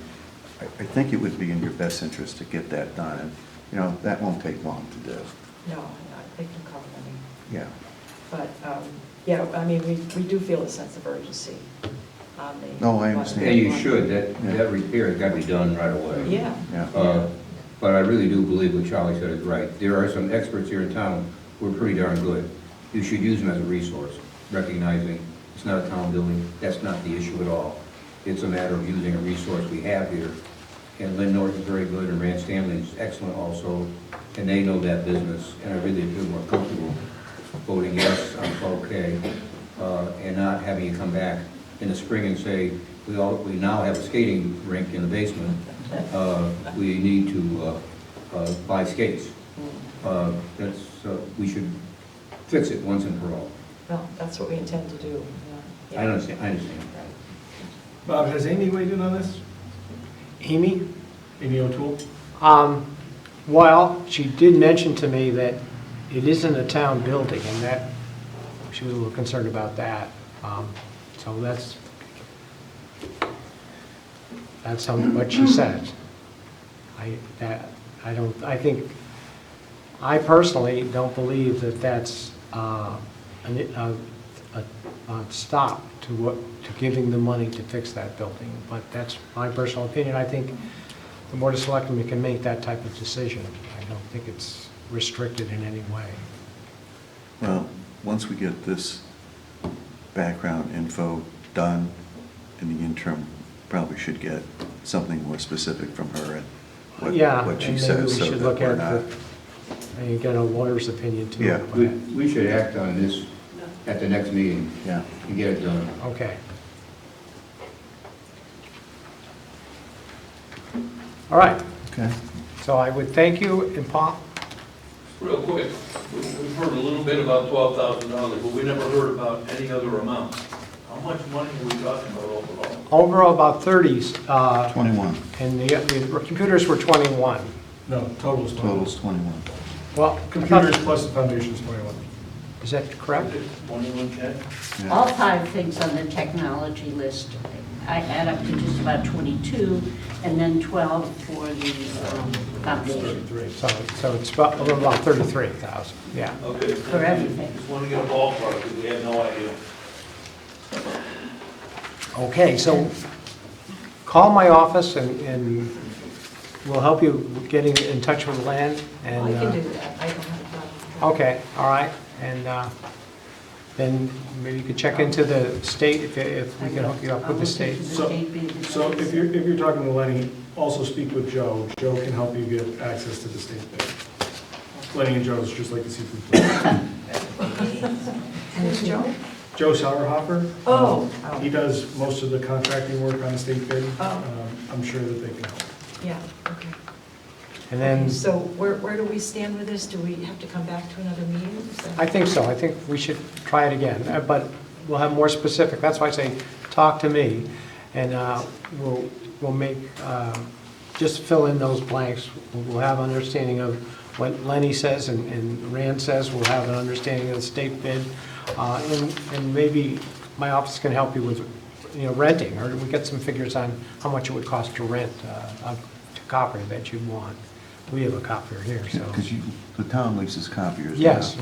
I think it would be in your best interest to get that done. And, you know, that won't take long to do. No, they can cover money. Yeah. But, yeah, I mean, we do feel a sense of urgency on the. No, I understand. And you should, that repair has got to be done right away. Yeah. Yeah. But I really do believe what Charlie said is right. There are some experts here in town who are pretty darn good. You should use them as a resource, recognizing It's not a town building. That's not the issue at all. It's a matter of using a resource we have here. And Lynn Norton's very good, and Rand Stanley's excellent also, and they know that business, and I really feel more comfortable voting yes on 12K, and not having you come back in the spring and say, we now have a skating rink in the basement. We need to buy skates. We should fix it once and for all. Well, that's what we intend to do. I understand. Bob, has Amy weighed in on this? Amy? Amy O'Toole? Well, she did mention to me that it isn't a town building, and that she was a little concerned about that. So that's what she said. I personally don't believe that that's a stop to giving the money to fix that building, but that's my personal opinion. I think the Board of Selectmen can make that type of decision. I don't think it's restricted in any way. Well, once we get this background info done in the interim, probably should get something more specific from her and what she and says. maybe we so should that look we're at not- and get a lawyer's opinion too. Yeah. We should act on this at the next meeting. Yeah. And get it done. Okay. All right, Okay. so I would thank you, and Paul? Real quick, we've heard a little bit about $12,000, but we never heard about any other amounts. How much money are we talking about overall? Overall, about 30s, 21. and the computers were 21. No, total's 21. Total's 21. Well, Computers plus the foundation's 21. is that correct? 21K? Yeah. All 5 things on the technology list, I add up to just about 22, and then 12 for the foundation, So it's about, a little about 33,000, yeah. Okay. for everything. Just want to get a ballpark, because we had no idea. Okay, so call my office and we'll help you getting in touch with land. And I can do that, I don't have a problem. Okay, all right, and then maybe you could check into the state if we can hook you up with the state. So if you're talking to Lenny, also speak with Joe. Joe can help you get access to the state bid. Lenny and Joe is just like the seafood place. And it's Joe? Joe Sauerhofer. Oh. He does most of the contracting work on the state bid. Oh. I'm sure that they can help. Yeah, okay. And then, So where do we stand with this? Do we have to come back to another meeting? Is that- I think so, I think we should try it again, but we'll have more specific, that's why I say, talk to me, and we'll make, just fill in those blanks. We'll have understanding of what Lenny says and Rand says, we'll have an understanding of the state bid, and maybe my office can help you with, renting, or we get some figures on how much it would cost to rent a copy that you want. We have a copier here, so. Because the town leases copiers. now. Yes,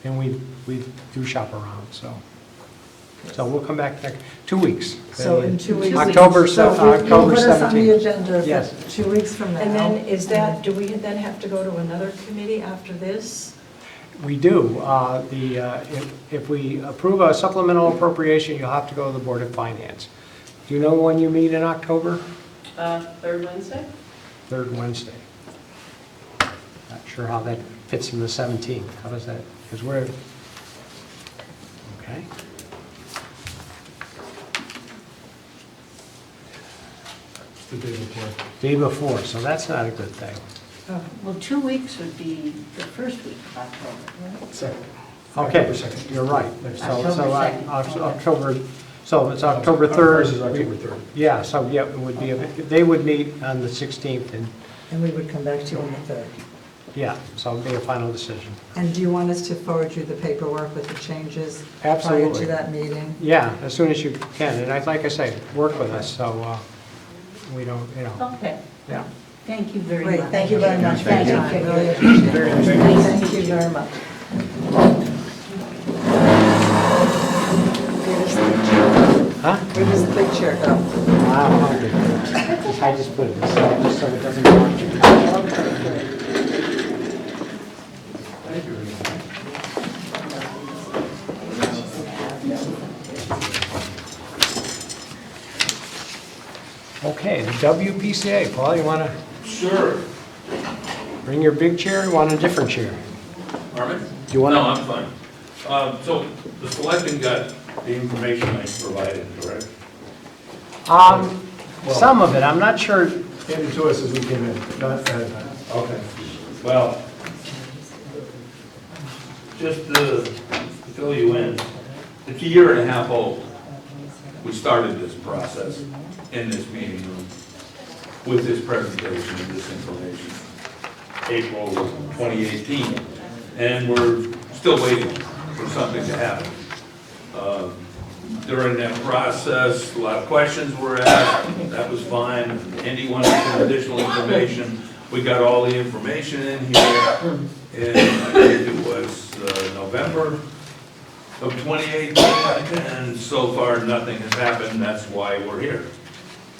and we do shop around, so. So we'll come back next, 2 weeks. So in 2 weeks. October So October you'll put us on the 17th. agenda Yes. for 2 weeks from now. And then do we then have to go to another committee after this? We do. If we approve a supplemental appropriation, you'll have to go to the Board of Finance. Do you know when you meet in October? Third Wednesday? Third Wednesday. Not sure how that fits in the 17th. How does that, because we're, okay. It's the day before. Day before, so that's not a good thing. Well, 2 weeks would be the first week of October, right? Second. Okay, October 2nd. you're right. So October 2nd. So it's October 3rd. Ours is October 3rd. Yeah, so yeah, it would be, they would meet on the 16th, and, And we would come back to you on the 3rd. yeah, so it'll be a final decision. And do you want us to forward you the paperwork with the changes Absolutely. prior to that meeting? Yeah, as soon as you can, and like I say, work with us, so we don't, Okay, yeah. thank you very Great, much. thank you very much for your Thank you. time, really appreciate Very it. nice. Thank you very much. Huh? Where does the big chair go? Wow, okay. I just put it aside, just so it doesn't launch. WPCA. Paul, you want to Sure. bring your big chair or you want a different chair? Armin? Do you want No, I'm fine. So the selectmen got the information I provided, correct? Some of it, I'm not sure. Handed to us as we came in, not ahead of time. Okay. Well, just to fill you in, it's a year and a half old. We started this process in this meeting room with this presentation of this information, April 2018. And we're still waiting for something to happen. During that process, a lot of questions were asked. That was fine. Andy wanted some additional information. We got all the information in here. And I think it was November of 2018. And so far, nothing has happened. That's why we're here.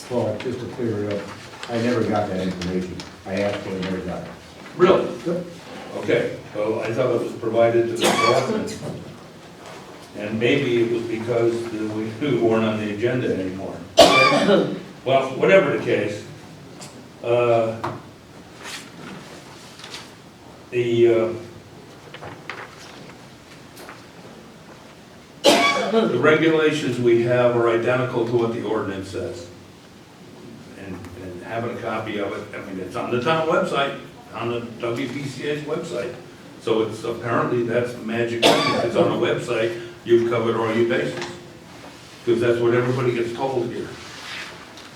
Well, just to clear it up, I never got that information. I asked, but I never got it. Really? Okay. Well, I thought it was provided to the selectmen. And maybe it was because we weren't on the agenda anymore. Well, whatever the case, the regulations we have are identical to what the ordinance says. And having a copy of it, I mean, it's on the town website, on the WPCA's website. So it's apparently, that's the magic thing. If it's on a website, you've covered all your bases. Because that's what everybody gets told here.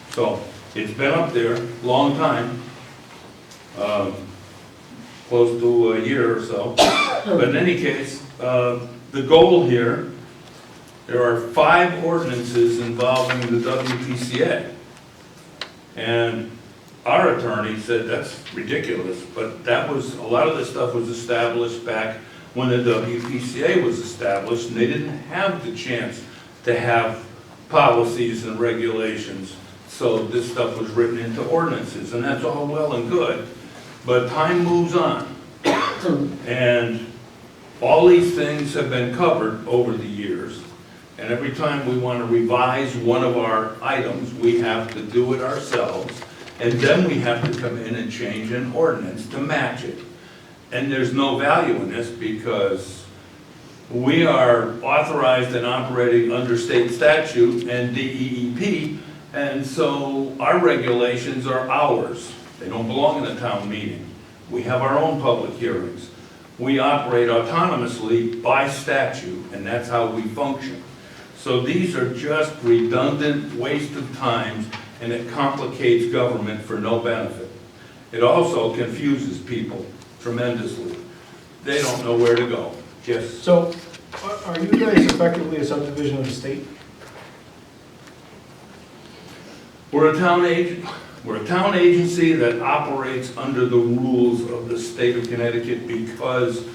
So it's been up there, long time, close to a year or so. But in any case, the goal here, there are 5 ordinances involving the WPCA. And our attorney said that's ridiculous, but that was, a lot of this stuff was established back when the WPCA was established, and they didn't have the chance to have policies and regulations. So this stuff was written into ordinances, and that's all well and good, but time moves on. And all these things have been covered over the years, and every time we want to revise one of our items, we have to do it ourselves, and then we have to come in and change an ordinance to match it. And there's no value in this because we are authorized and operating under state statute and DEEP, and so our regulations are ours. They don't belong in a town meeting. We have our own public hearings. We operate autonomously by statute, and that's how we function. So these are just redundant waste of time, and it complicates government for no benefit. It also confuses people tremendously. They don't know where to go. Yes? So, are you guys effectively a subdivision of the state? We're a town agency that operates under the rules of the state of Connecticut because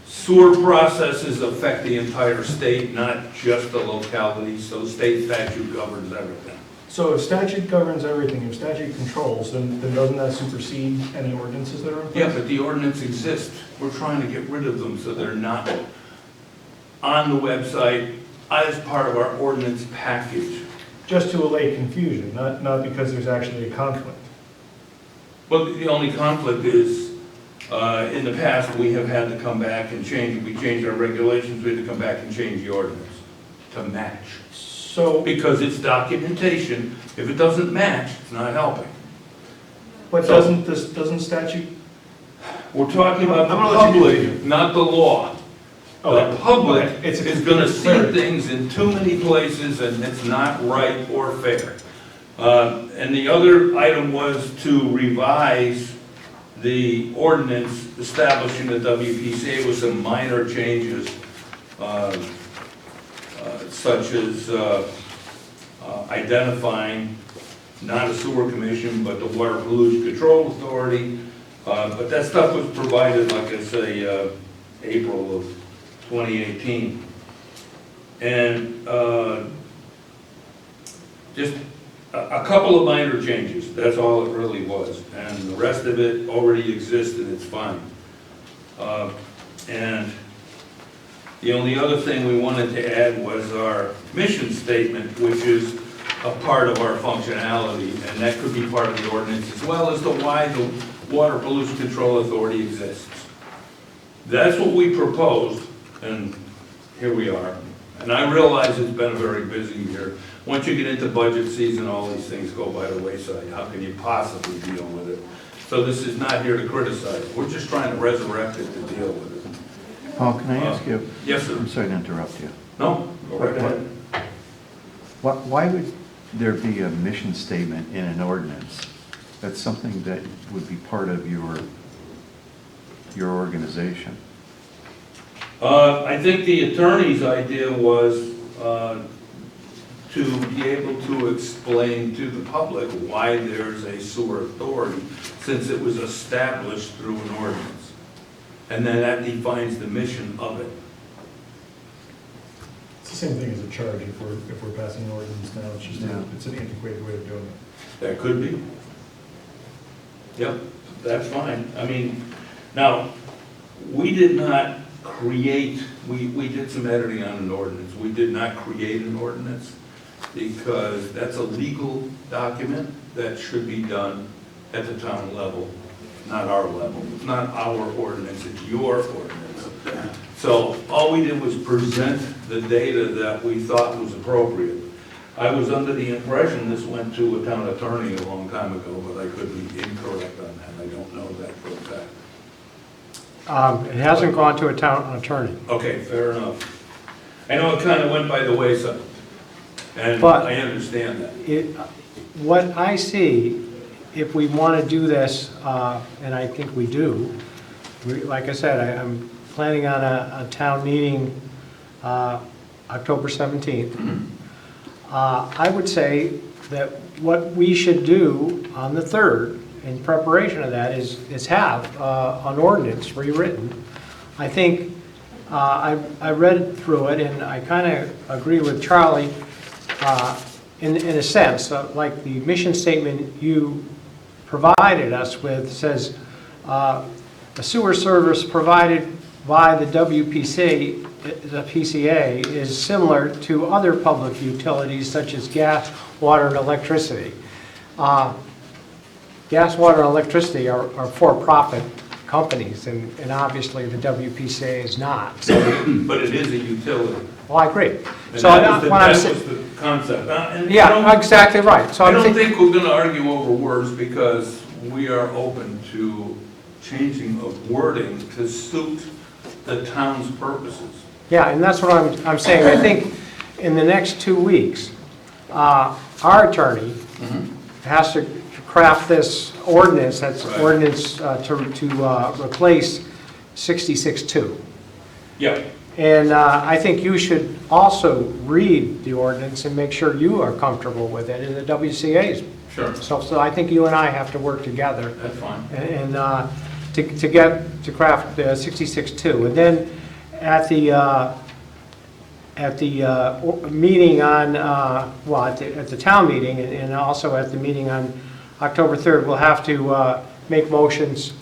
sewer processes affect the entire state, not just the locality, so state statute governs everything. So if statute governs everything, if statute controls, then doesn't that supersede any ordinances that are in place? Yeah, but the ordinance exists. We're trying to get rid of them so they're not on the website as part of our ordinance package. Just to allay confusion, not because there's actually a conflict. Well, the only conflict is, in the past, we have had to come back and change, we changed our regulations, we had to come back and change the ordinance to match. So, Because it's documentation, if it doesn't match, it's not helping. but doesn't statute? We're talking about the I'm gonna let you public, continue. not the law. The Okay. public Okay. It's is gonna see clarity. things in too many places, and it's not right or fair. And the other item was to revise the ordinance establishing the WPCA with some minor changes, such as identifying not a sewer commission, but the Water Pollution Control Authority. But that stuff was provided, like I say, April of 2018. And just a couple of minor changes, that's all it really was. And the rest of it already exists and it's fine. And the only other thing we wanted to add was our mission statement, which is a part of our functionality, and that could be part of the ordinance, as well as to why the Water Pollution Control Authority exists. That's what we proposed, and here we are. And I realize it's been a very busy year. Once you get into budget season, all these things go by the wayside. How can you possibly deal with it? So this is not here to criticize. We're just trying to resurrect it to deal with it. Paul, can I ask you? Yes, sir. I'm sorry to interrupt you. No, go right ahead. Why would there be a mission statement in an ordinance? That's something that would be part of your organization. I think the attorney's idea was to be able to explain to the public why there's a sewer authority, since it was established through an ordinance. And then that defines the mission of it. It's the same thing as a charge if we're passing an ordinance now, it's just, it's an antiquated way of doing it. That could be. Yep, that's fine. I mean, now, we did not create, we did some editing on an ordinance. We did not create an ordinance because that's a legal document that should be done at the town level, not our level. It's not our ordinance, it's your ordinance. So all we did was present the data that we thought was appropriate. I was under the impression this went to a town attorney a long time ago, but I could be incorrect on that. I don't know that for a fact. It hasn't gone to a town attorney. Okay, fair enough. I know it kind of went by the wayside, and But- I understand that. What I see, if we want to do this, and I think we do, like I said, I'm planning on a town meeting October 17th. I would say that what we should do on the 3rd, in preparation of that, is have an ordinance rewritten. I think, I read through it, and I kind of agree with Charlie in a sense. Like the mission statement you provided us with says, the sewer service provided by the WPC, the PCA, is similar to other public utilities such as gas, water, and electricity. Gas, water, and electricity are for-profit companies, and obviously the WPCA is not. So, But it is a utility. well, I agree. And So that was when I'm the concept. And yeah, exactly right. So I I'm don't thinking. think we're going to argue over words because we are open to changing of wording to suit the town's purposes. Yeah, and that's what I'm saying. I think in the next 2 weeks, our attorney has to craft this ordinance, that's Right. ordinance to replace 66-2. Yeah. And I think you should also read the ordinance and make sure you are comfortable with it, and the WCA's. Sure. So I think you and I have to work together. That's fine. And to craft 66-2. And then at the meeting on, at the town meeting and also at the meeting on October 3rd, we'll have to make motions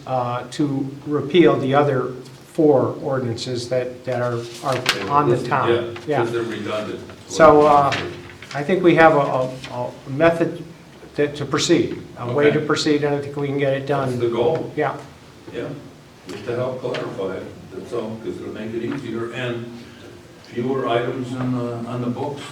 to repeal the other 4 ordinances that are on the town. Yeah, because they're redundant. So I think we have a method to proceed, a way to Okay. proceed, and I think we can get it That's done. the goal. Yeah. Yeah, just to help clarify it, that's all, because it'll make it easier and fewer items on the books.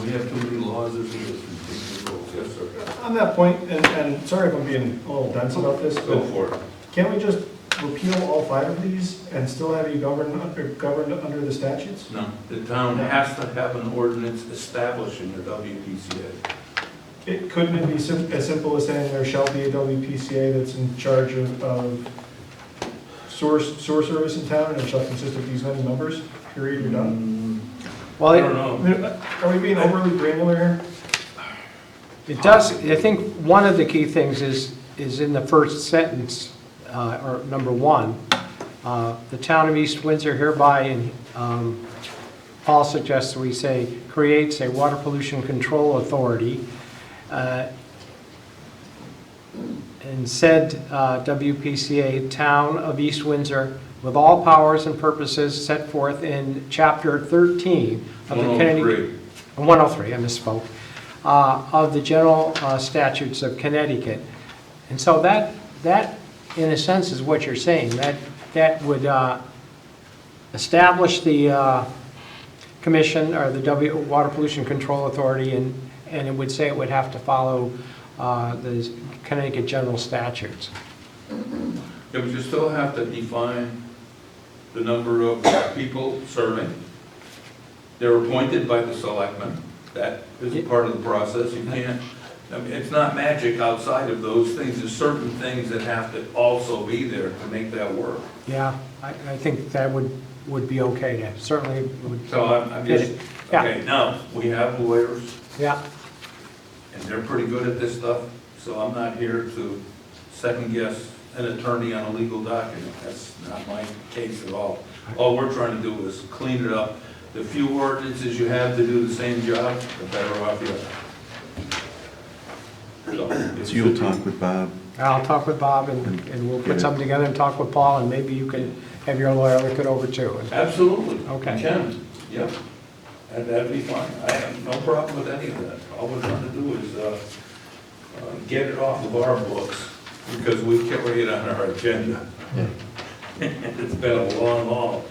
We have too many laws as it is in the books. Yes, sir. On that point, and sorry if I'm being a little dense about this, Go but for it. can't we just repeal all 5 of these and still have you governed under the statutes? No, the town has to have an ordinance establishing the WPCA. Couldn't it be as simple as saying there shall be a WPCA that's in charge of sewer service in town, and it shall consist of these many members, period, you're done? Well, I don't know. Are we being overly granular here? it does, I think one of the key things is in the first sentence, or number 1, the town of East Windsor hereby, and Paul suggests we say, creates a water pollution control authority, and said WPCA, Town of East Windsor, with all powers and purposes set forth in Chapter 13 of the Kennedy... 103. 103, I misspoke. of the general statutes of Connecticut. And so that, in a sense, is what you're saying. That would establish the commission, or the Water Pollution Control Authority, and it would say it would have to follow the Connecticut general statutes. Yeah, but you still have to define the number of people serving. They're appointed by the selectmen. That is a part of the process. You can't, I mean, it's not magic outside of those things. There's certain things that have to also be there to make that work. Yeah, I think that would be okay, to certainly would. So I'm just, Yeah. okay, now, we have lawyers, Yeah, and they're pretty good at this stuff, so I'm not here to second guess an attorney on a legal document. That's not my case at all. All we're trying to do is clean it up. The few ordinances you have to do the same job, the better off you are. So you'll talk with Bob? I'll talk with Bob, and we'll put something together and talk with Paul, and maybe you can have your lawyer look it over too. Absolutely. Okay. You can, yep. And that'd be fine. I have no problem with any of that. All we're trying to do is get it off of our books, because we carry it on our agenda. It's been a long haul.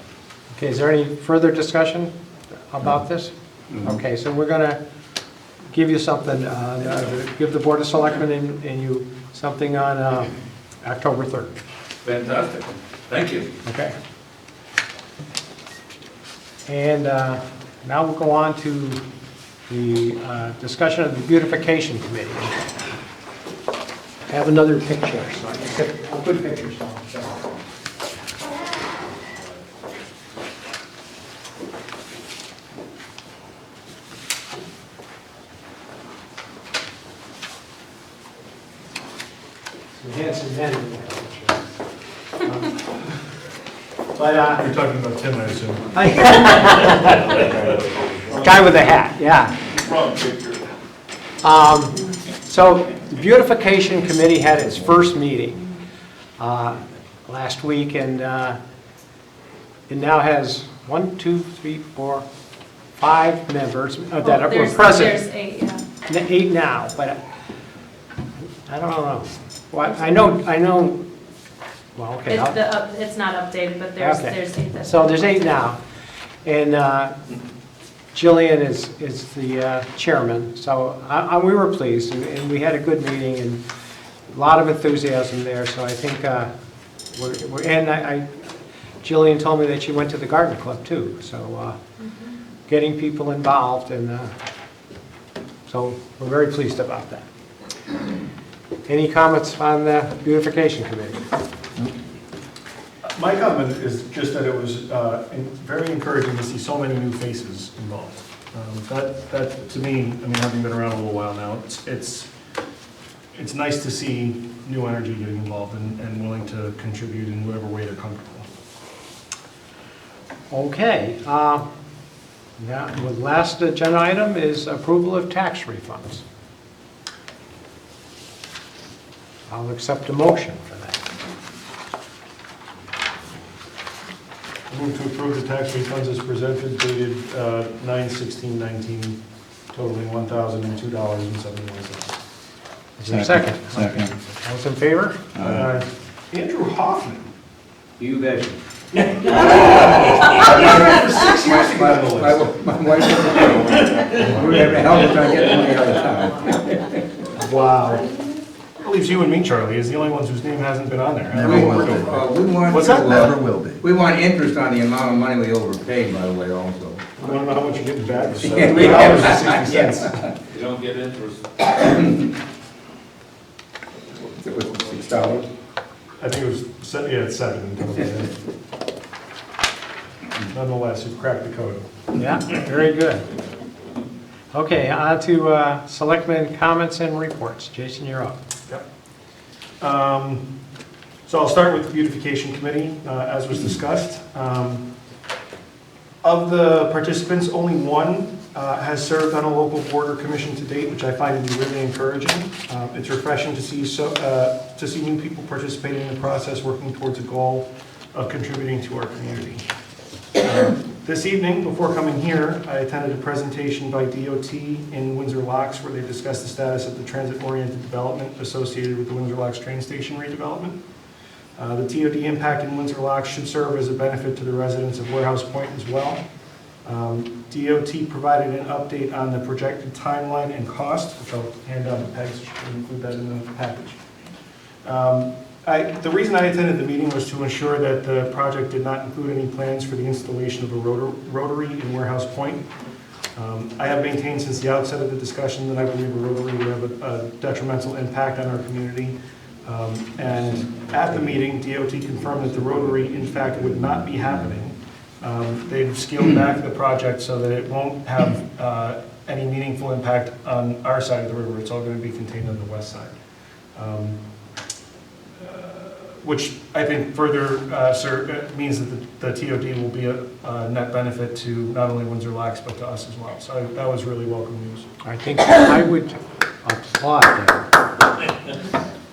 Okay, is there any further discussion about this? Okay, so we're going to give you something, give the Board of Selectmen and you something on October 3rd. Fantastic. Thank you. Okay. And now we'll go on to the discussion of the Beautification Committee. I have another picture, so I can get a good picture. So. Some handsome men in that picture. But You're talking about Tim, I assume. Guy with a hat, yeah. Wrong picture. So the Beautification Committee had its first meeting last week, and it now has 1, 2, 3, 4, 5 members that were present. There's 8, yeah. 8 now, but I don't know. Well, I know. Well, okay. It's not updated, but there's Okay. 8 that. So there's 8 now, and Jillian is the chairman. So we were pleased, and we had a good meeting, and a lot of enthusiasm there. So I think Jillian told me that she went to the garden club too. So getting people involved, and so we're very pleased about that. Any comments on the Beautification Committee? My comment is just that it was very encouraging to see so many new faces involved. That to me, I mean, having been around a little while now, it's nice to see new energy getting involved and willing to contribute in whatever way they're comfortable. Okay. Yeah, the last agenda item is approval of tax refunds. I'll accept a motion for that. I move to approve the tax refunds as presented dated 9/16/19, totaling $1,002.71. Is there a second? Second. All those in favor? Andrew Hoffman. You bet. For 6 years ago on the list. My wife said, we're having a hell of a time getting money out of town. Wow. That leaves you and me, Charlie, as the only ones whose name hasn't been on there. Never will be. We want What's to, that? Never will be. we want interest on the amount of money we overpaid, by the way, also. I don't know how much you're getting back. It's Yeah, we- $7.60. You don't get interest. It was $6. I think it was, it's 7 in total. Nonetheless, you've cracked the code. Yeah, very good. Okay, on to Selectmen comments and reports. Jason, you're up. So I'll start with the Beautification Committee, as was discussed. Of the participants, only one has served on a local board or commission to date, which I find to be really encouraging. It's refreshing to see new people participating in the process, working towards a goal of contributing to our community. This evening, before coming here, I attended a presentation by DOT in Windsor Locks where they discussed the status of the transit-oriented development associated with the Windsor Locks train station redevelopment. The TOD impact in Windsor Locks should serve as a benefit to the residents of Warehouse Point as well. DOT provided an update on the projected timeline and cost, which I'll hand down to Peg, so she can include that in the package. The reason I attended the meeting was to ensure that the project did not include any plans for the installation of a rotary in Warehouse Point. I have maintained since the outset of the discussion that I believe a rotary would have a detrimental impact on our community. And at the meeting, DOT confirmed that the rotary, in fact, would not be happening. They've scaled back the project so that it won't have any meaningful impact on our side of the river. It's all going to be contained on the west side. Which I think further means that the TOD will be a net benefit to not only Windsor Locks, but to us as well. So that was really welcome news. I think I would applaud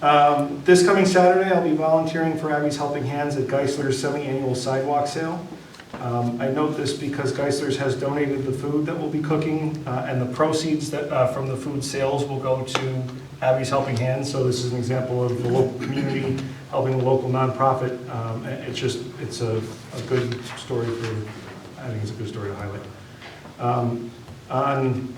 that. This coming Saturday, I'll be volunteering for Abby's Helping Hands at Geisler's semi-annual sidewalk sale. I note this because Geisler's has donated the food that we'll be cooking, and the proceeds that from the food sales will go to Abby's Helping Hands. So this is an example of the local community helping a local nonprofit. It's a good story I think it's a good story to highlight. On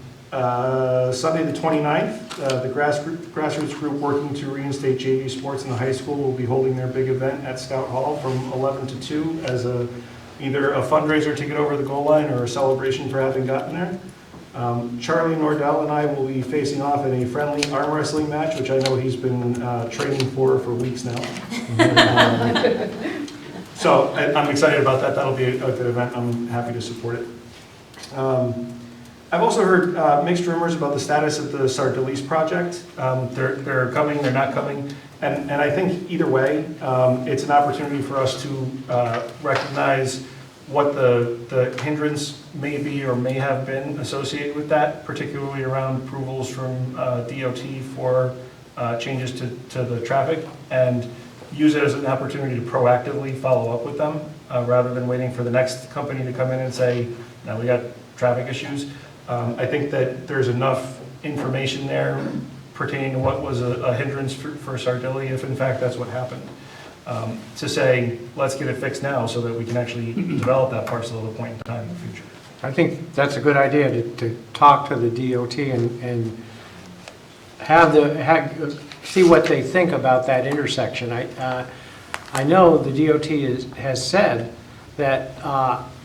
Sunday the 29th, the grassroots group working to reinstate JV sports in the high school will be holding their big event at Scout Hall from 11 to 2 as either a fundraiser to get over the goal line or a celebration for having gotten there. Charlie Nordell and I will be facing off in a friendly arm wrestling match, which I know he's been training for weeks now. So I'm excited about that. That'll be a good event. I'm happy to support it. I've also heard mixed rumors about the status of the Sardellis project. They're coming, they're not coming. And I think either way, it's an opportunity for us to recognize what the hindrance may be or may have been associated with that, particularly around approvals from DOT for changes to the traffic, and use it as an opportunity to proactively follow up with them rather than waiting for the next company to come in and say, now we got traffic issues. I think that there's enough information there pertaining to what was a hindrance for Sardelli, if in fact that's what happened, to say, let's get it fixed now so that we can actually develop that parcel at a point in time in the future. I think that's a good idea to talk to the DOT and see what they think about that intersection. I know the DOT has said that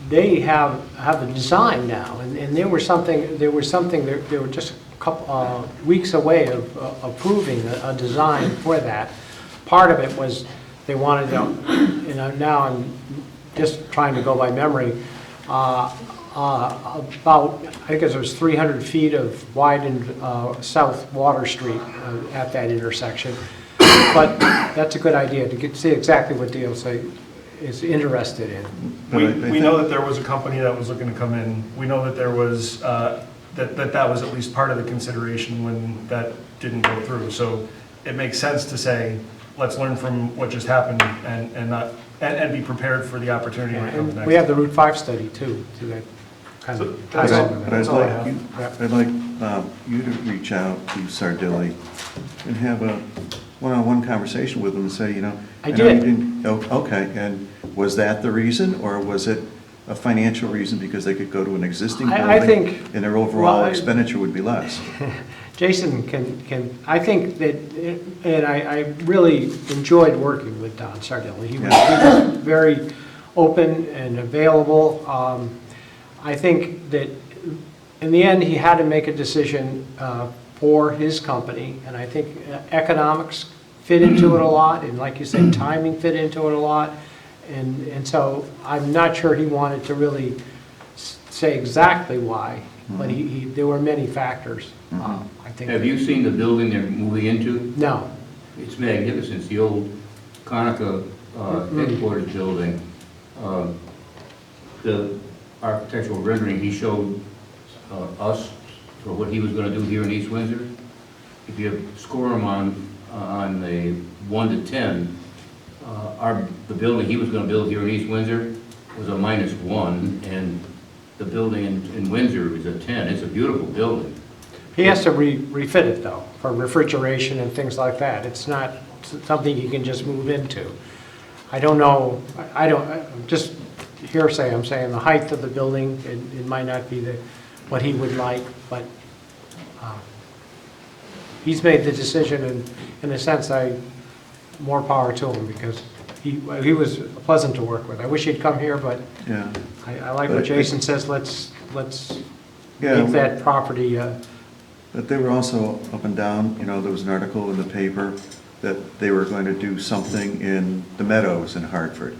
they have a design now, and they were just a couple weeks away of approving a design for that. Part of it was they wanted to, now I'm just trying to go by memory, about, I think it was 300 feet of widened South Water Street at that intersection. But that's a good idea to see exactly what DOT is interested in. We know that there was a company that was looking to come in. We know that there was, that was at least part of the consideration when that didn't go through. So it makes sense to say, let's learn from what just happened and be prepared for the opportunity that comes next. We have the Route 5 study too, so that kind So of that's ties all- into that. But that's all I have. I'd like you to reach out to Sardelli and have a one-on-one conversation with them and say, I know you did. didn't- okay, and was that the reason, or was it a financial reason because they could go to an existing building? I think- and their overall well, expenditure would be less? Jason can, I think that, and I really enjoyed working with Don Sardelli. He was very open and available. I think that in the end, he had to make a decision for his company, and I think economics fit into it a lot, and like you said, timing fit into it a lot, and so I'm not sure he wanted to really say exactly why, but there were many factors. I think. Have you seen the building they're moving into? No. It's magnificent. It's the old Conica headquarters building. The architectural rendering he showed us for what he was going to do here in East Windsor, if you score him on a 1 to 10, the building he was going to build here in East Windsor was a -1, and the building in Windsor is a 10. It's a beautiful building. He has to refit it though, for refrigeration and things like that. It's not something you can just move into. I don't know, just hearsay, I'm saying the height of the building, it might not be what he would like, but he's made the decision, and in a sense, more power to him, because he was pleasant to work with. I wish he'd come here, but Yeah. I like But what Jason says, let's Yeah, make that property, But they were also up and down, you know, there was an article in the paper that they were going to do something in the Meadows in Hartford,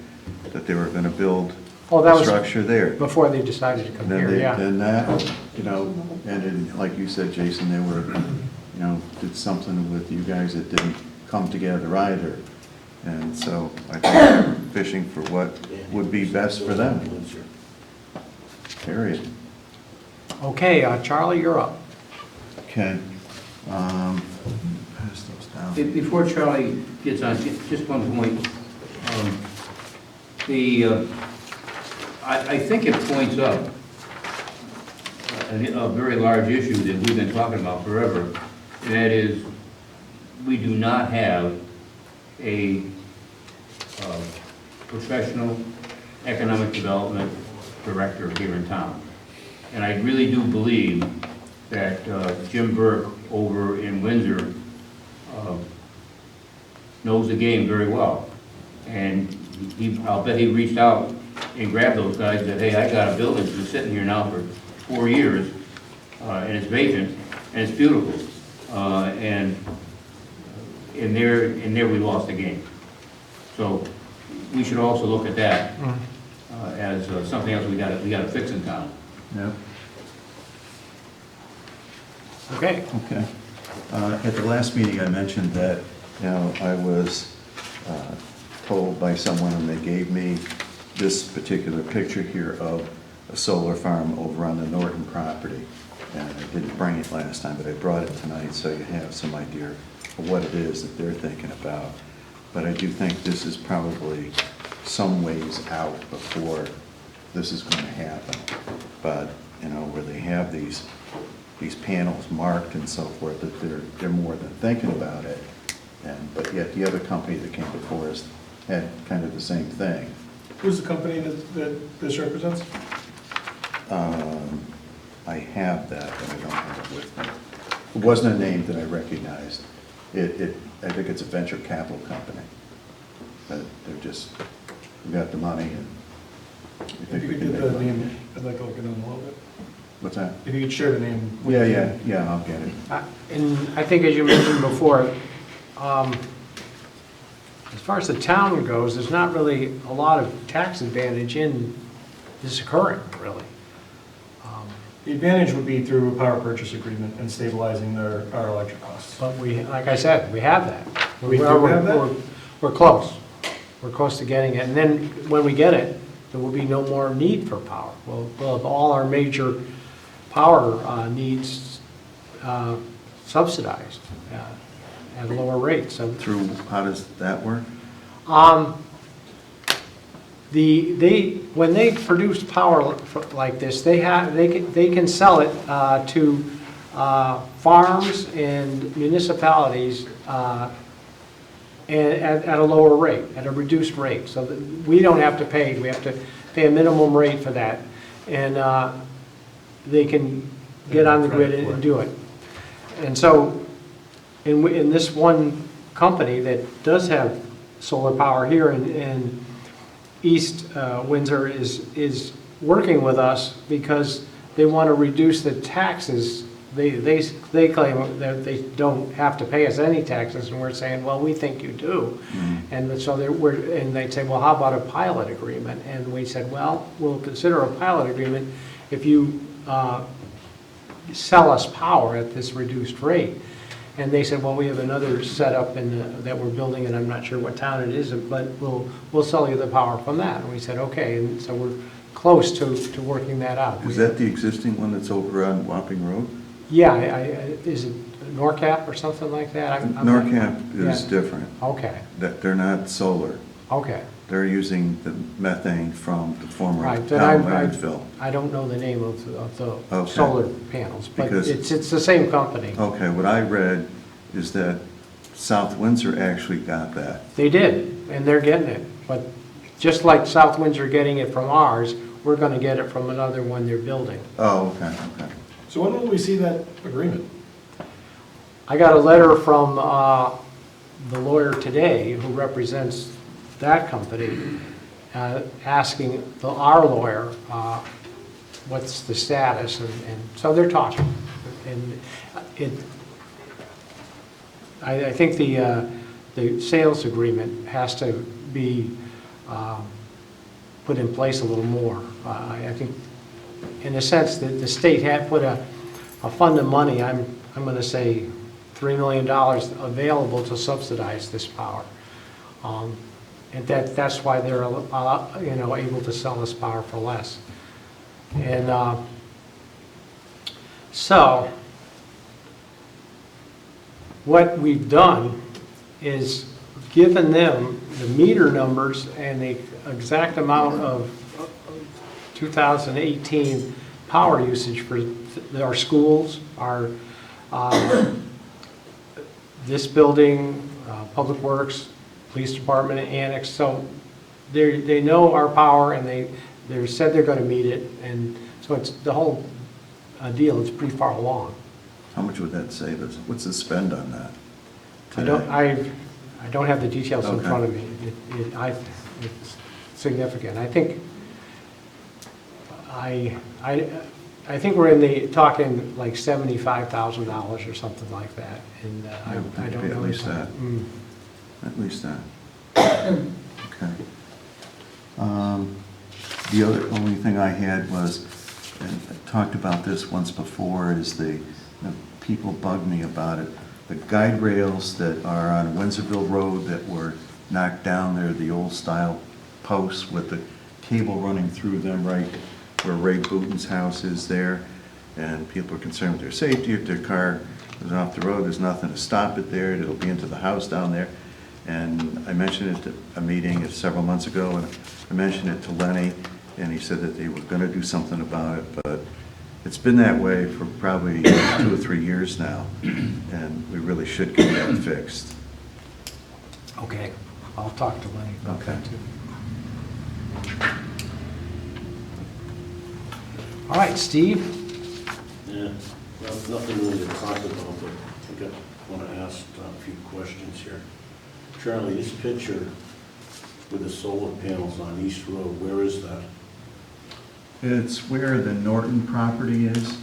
that they were going to build oh, that a was structure there. before they decided to come Then here, they, yeah. then that, you know, and like you said, Jason, they were, you know, did something with you guys that didn't come together either. And so I think they're fishing for what would be best for them, period. Okay, Charlie, you're up. Okay. Pass those down. Before Charlie gets on, just one point. I think it points up a very large issue that we've been talking about forever, and that is we do not have a professional economic development director here in town. And I really do believe that Jim Burke over in Windsor knows the game very well. And I'll bet he reached out and grabbed those guys and said, hey, I got a building that's been sitting here now for 4 years, and it's vacant, and it's beautiful. And in there we lost the game. So we should also look at that as something else we gotta fix in town. Yep. Okay. Okay. At the last meeting, I mentioned that, you know, I was told by someone, and they gave me this particular picture here of a solar farm over on the Norton property. And I didn't bring it last time, but I brought it tonight, so you have some idea of what it is that they're thinking about. But I do think this is probably some ways out before this is going to happen. But, you know, where they have these panels marked and so forth, that they're more than thinking about it. But yet the other company that came before us had kind of the same thing. Who's the company that this represents? I have that, but I don't have it with me. It wasn't a name that I recognized. I think it's a venture capital company. But they're just, we got the money and we If think you we could can get make the money. name, I'd like to look at them a little bit. What's that? If you could share the name. Yeah, I'll get it. And I think, as you mentioned before, as far as the town goes, there's not really a lot of tax advantage in this occurring, really. The advantage would be through a power purchase agreement and stabilizing our electric costs. But we, like I said, we have that. We do have that? We're close. We're close to getting it. And then when we get it, there will be no more need for power. We'll have all our major power needs subsidized at a lower rate. So Through, how does that work? when they produce power like this, they can sell it to farms and municipalities at a lower rate, at a reduced rate, so that we don't have to pay. We have to pay a minimum rate for that, and they can get on the grid and do it. And so, in this one company that does have solar power here in East Windsor is working with us because they want to reduce the taxes. They claim that they don't have to pay us any taxes, and we're saying, well, we think you do. Mm-hmm. And so they'd say, well, how about a pilot agreement? And we said, well, we'll consider a pilot agreement if you sell us power at this reduced rate. And they said, well, we have another setup that we're building, and I'm not sure what town it is, but we'll sell you the power from that. And we said, okay, and so we're close to working that out. Is that the existing one that's over on Wapping Road? Yeah, is it NORCAP or something like that? NORCAP is Yeah. different. Okay. That they're not solar. Okay. They're using the methane from the former Right, town then landfill. I don't know the name of the Okay. solar panels, but Because- it's the same company. Okay, what I read is that South Windsor actually got that. They did, and they're getting it, but just like South Windsor getting it from ours, we're gonna get it from another one they're building. Oh, okay, okay. So when will we see that agreement? I got a letter from the lawyer today who represents that company, asking our lawyer what's the status, and so they're talking. And I think the sales agreement has to be put in place a little more. I think, in a sense, that the state had put a fund of money, I'm going to say $3 million available to subsidize this power. And that's why they're able to sell this power for less. And so what we've done is given them the meter numbers and the exact amount of 2018 power usage for our schools, our this building, Public Works, Police Department, Annex. So they know our power, and they said they're going to meet it, and so it's the whole deal. It's pretty far along. How much would that save us? What's the spend on that? I don't have the details in Okay. front of me. It's significant. I think I think we're in the talking like $75,000 or something like that, and I don't know. At least that. Mm. At least that. Okay. The only thing I had was, and I talked about this once before, is the people bug me about it. The guide rails that are on Windsorville Road that were knocked down there, the old style posts with the cable running through them right where Ray Booton's house is there, and people are concerned with their safety. If their car goes off the road, there's nothing to stop it there. It'll be into the house down there. And I mentioned it at a meeting several months ago, and I mentioned it to Lenny, and he said that they were going to do something about it, but it's been that way for probably 2 or 3 years now, and we really should get that fixed. Okay, I'll talk to Lenny about Okay. that too. All right, Steve? Yeah, well, nothing really to talk about, but I want to ask a few questions here. Charlie, this picture with the solar panels on East Road, where is that? It's where the Norton property is.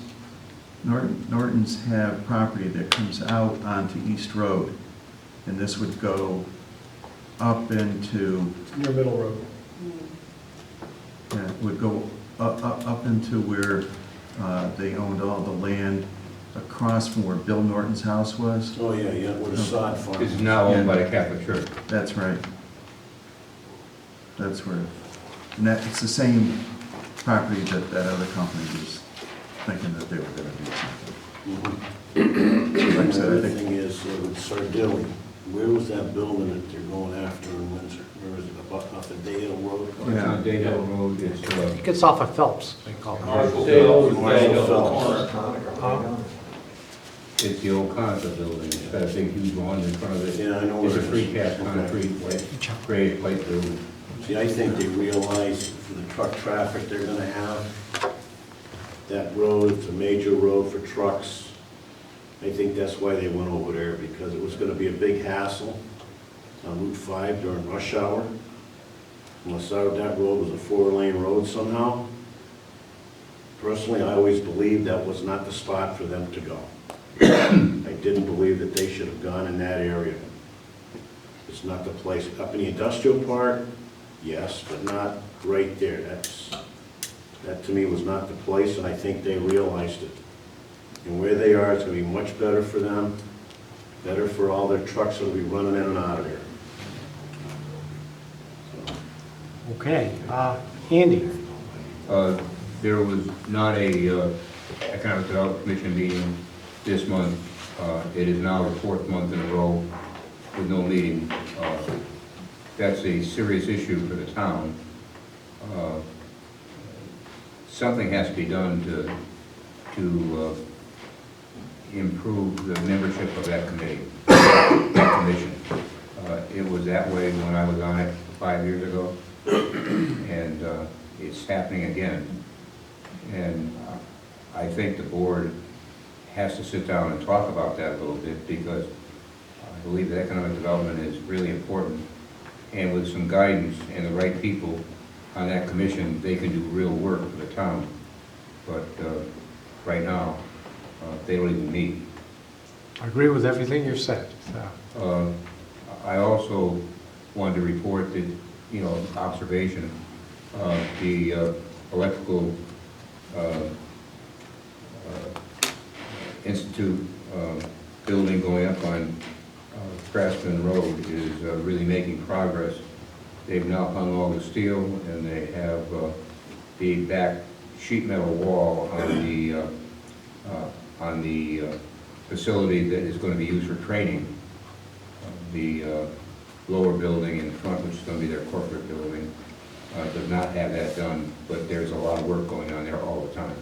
Norton's have property that comes out onto East Road, and this would go up into, Near Middle Road. it would go up into where they owned all the land across from where Bill Norton's house was. Oh, yeah, yeah, where the sod farm. It's now owned by the Catholic Church. That's right. That's where, and it's the same property that other company was thinking that they were gonna do something. Mhm. Like I said, I Another think- thing is, with Sardilli, where was that building that they're going after in Windsor? Where is it, up off of Dale Road? It's on Day Hill Road, it's, I think it's off of Phelps, they call it. Marshall Phelps. it's the old Conoco building. It's got a big huge lawn in front of it. Yeah, I know It's where a it is. precast concrete, gray plate building. See, I think they realize for the truck traffic they're gonna have, that road, it's a major road for trucks. I think that's why they went over there, because it was gonna be a big hassle on Route 5 during rush hour. Unless that road was a 4-lane road somehow. Personally, I always believed that was not the spot for them to go. I didn't believe that they should have gone in that area. It's not the place. Up in the industrial park, yes, but not right there. That to me was not the place, and I think they realized it. And where they are, it's gonna be much better for them, better for all their trucks that'll be running in and out of there. Okay, Andy? There was not a Economic Development Commission meeting this month. It is now the 4th month in a row with no meeting. that's a serious issue for the town. Something has to be done to improve the membership of that committee, that commission. It was that way when I was on it 5 years ago, and it's happening again. And I think the board has to sit down and talk about that a little bit, because I believe that economic development is really important. And with some guidance and the right people on that commission, they can do real work for the town. But right now, they don't even meet. I agree with everything you've said. So. I also wanted to report that, observation, the electrical institute building going up on Craftsman Road is really making progress. They've now hung all the steel, and they have the back sheet metal wall on the facility that is going to be used for training. The lower building in front, which is going to be their corporate building, does not have that done, but there's a lot of work going on there all the time.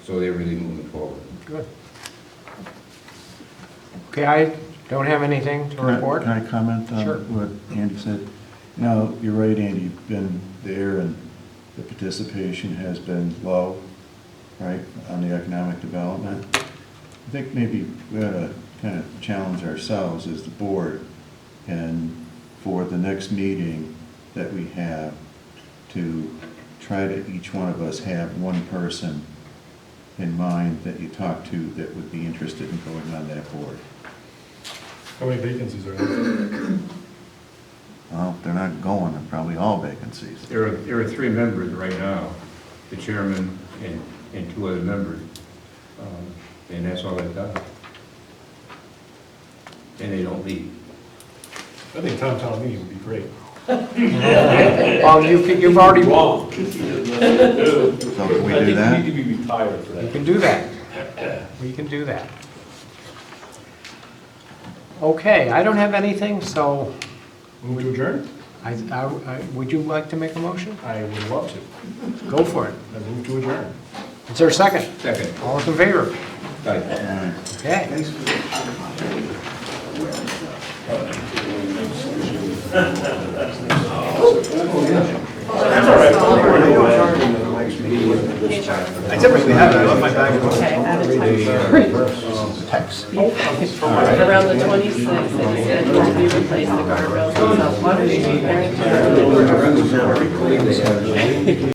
So they're really moving forward. Good. Okay, I don't have anything to report. Can I comment on Sure. what Andy said? You're right, Andy, you've been there, and the participation has been low, right, on the economic development. I think maybe we ought to kind of challenge ourselves as the board, and for the next meeting that we have, to try to each one of us have one person in mind that you talk to that would be interested in going on that board. How many vacancies are there? Well, they're not going, they're probably all vacancies. There are 3 members right now, the chairman and 2 other members, and that's all they've got. And they don't meet. I think town meeting would be great. Well, you've already... Wrong. So can we do that? I think you need to be retired for You that. can do that. We can do that. Okay, I don't have anything, so Move to adjourn? would you like to make a motion? I would love to. Go for it. I move to adjourn. Is there a second? Second. All in favor? Right. Okay. That's all right. I typically have it, I left my bag at home. Text. Around the 26th, it's scheduled to be replaced, the guardrails and stuff. Why don't you be very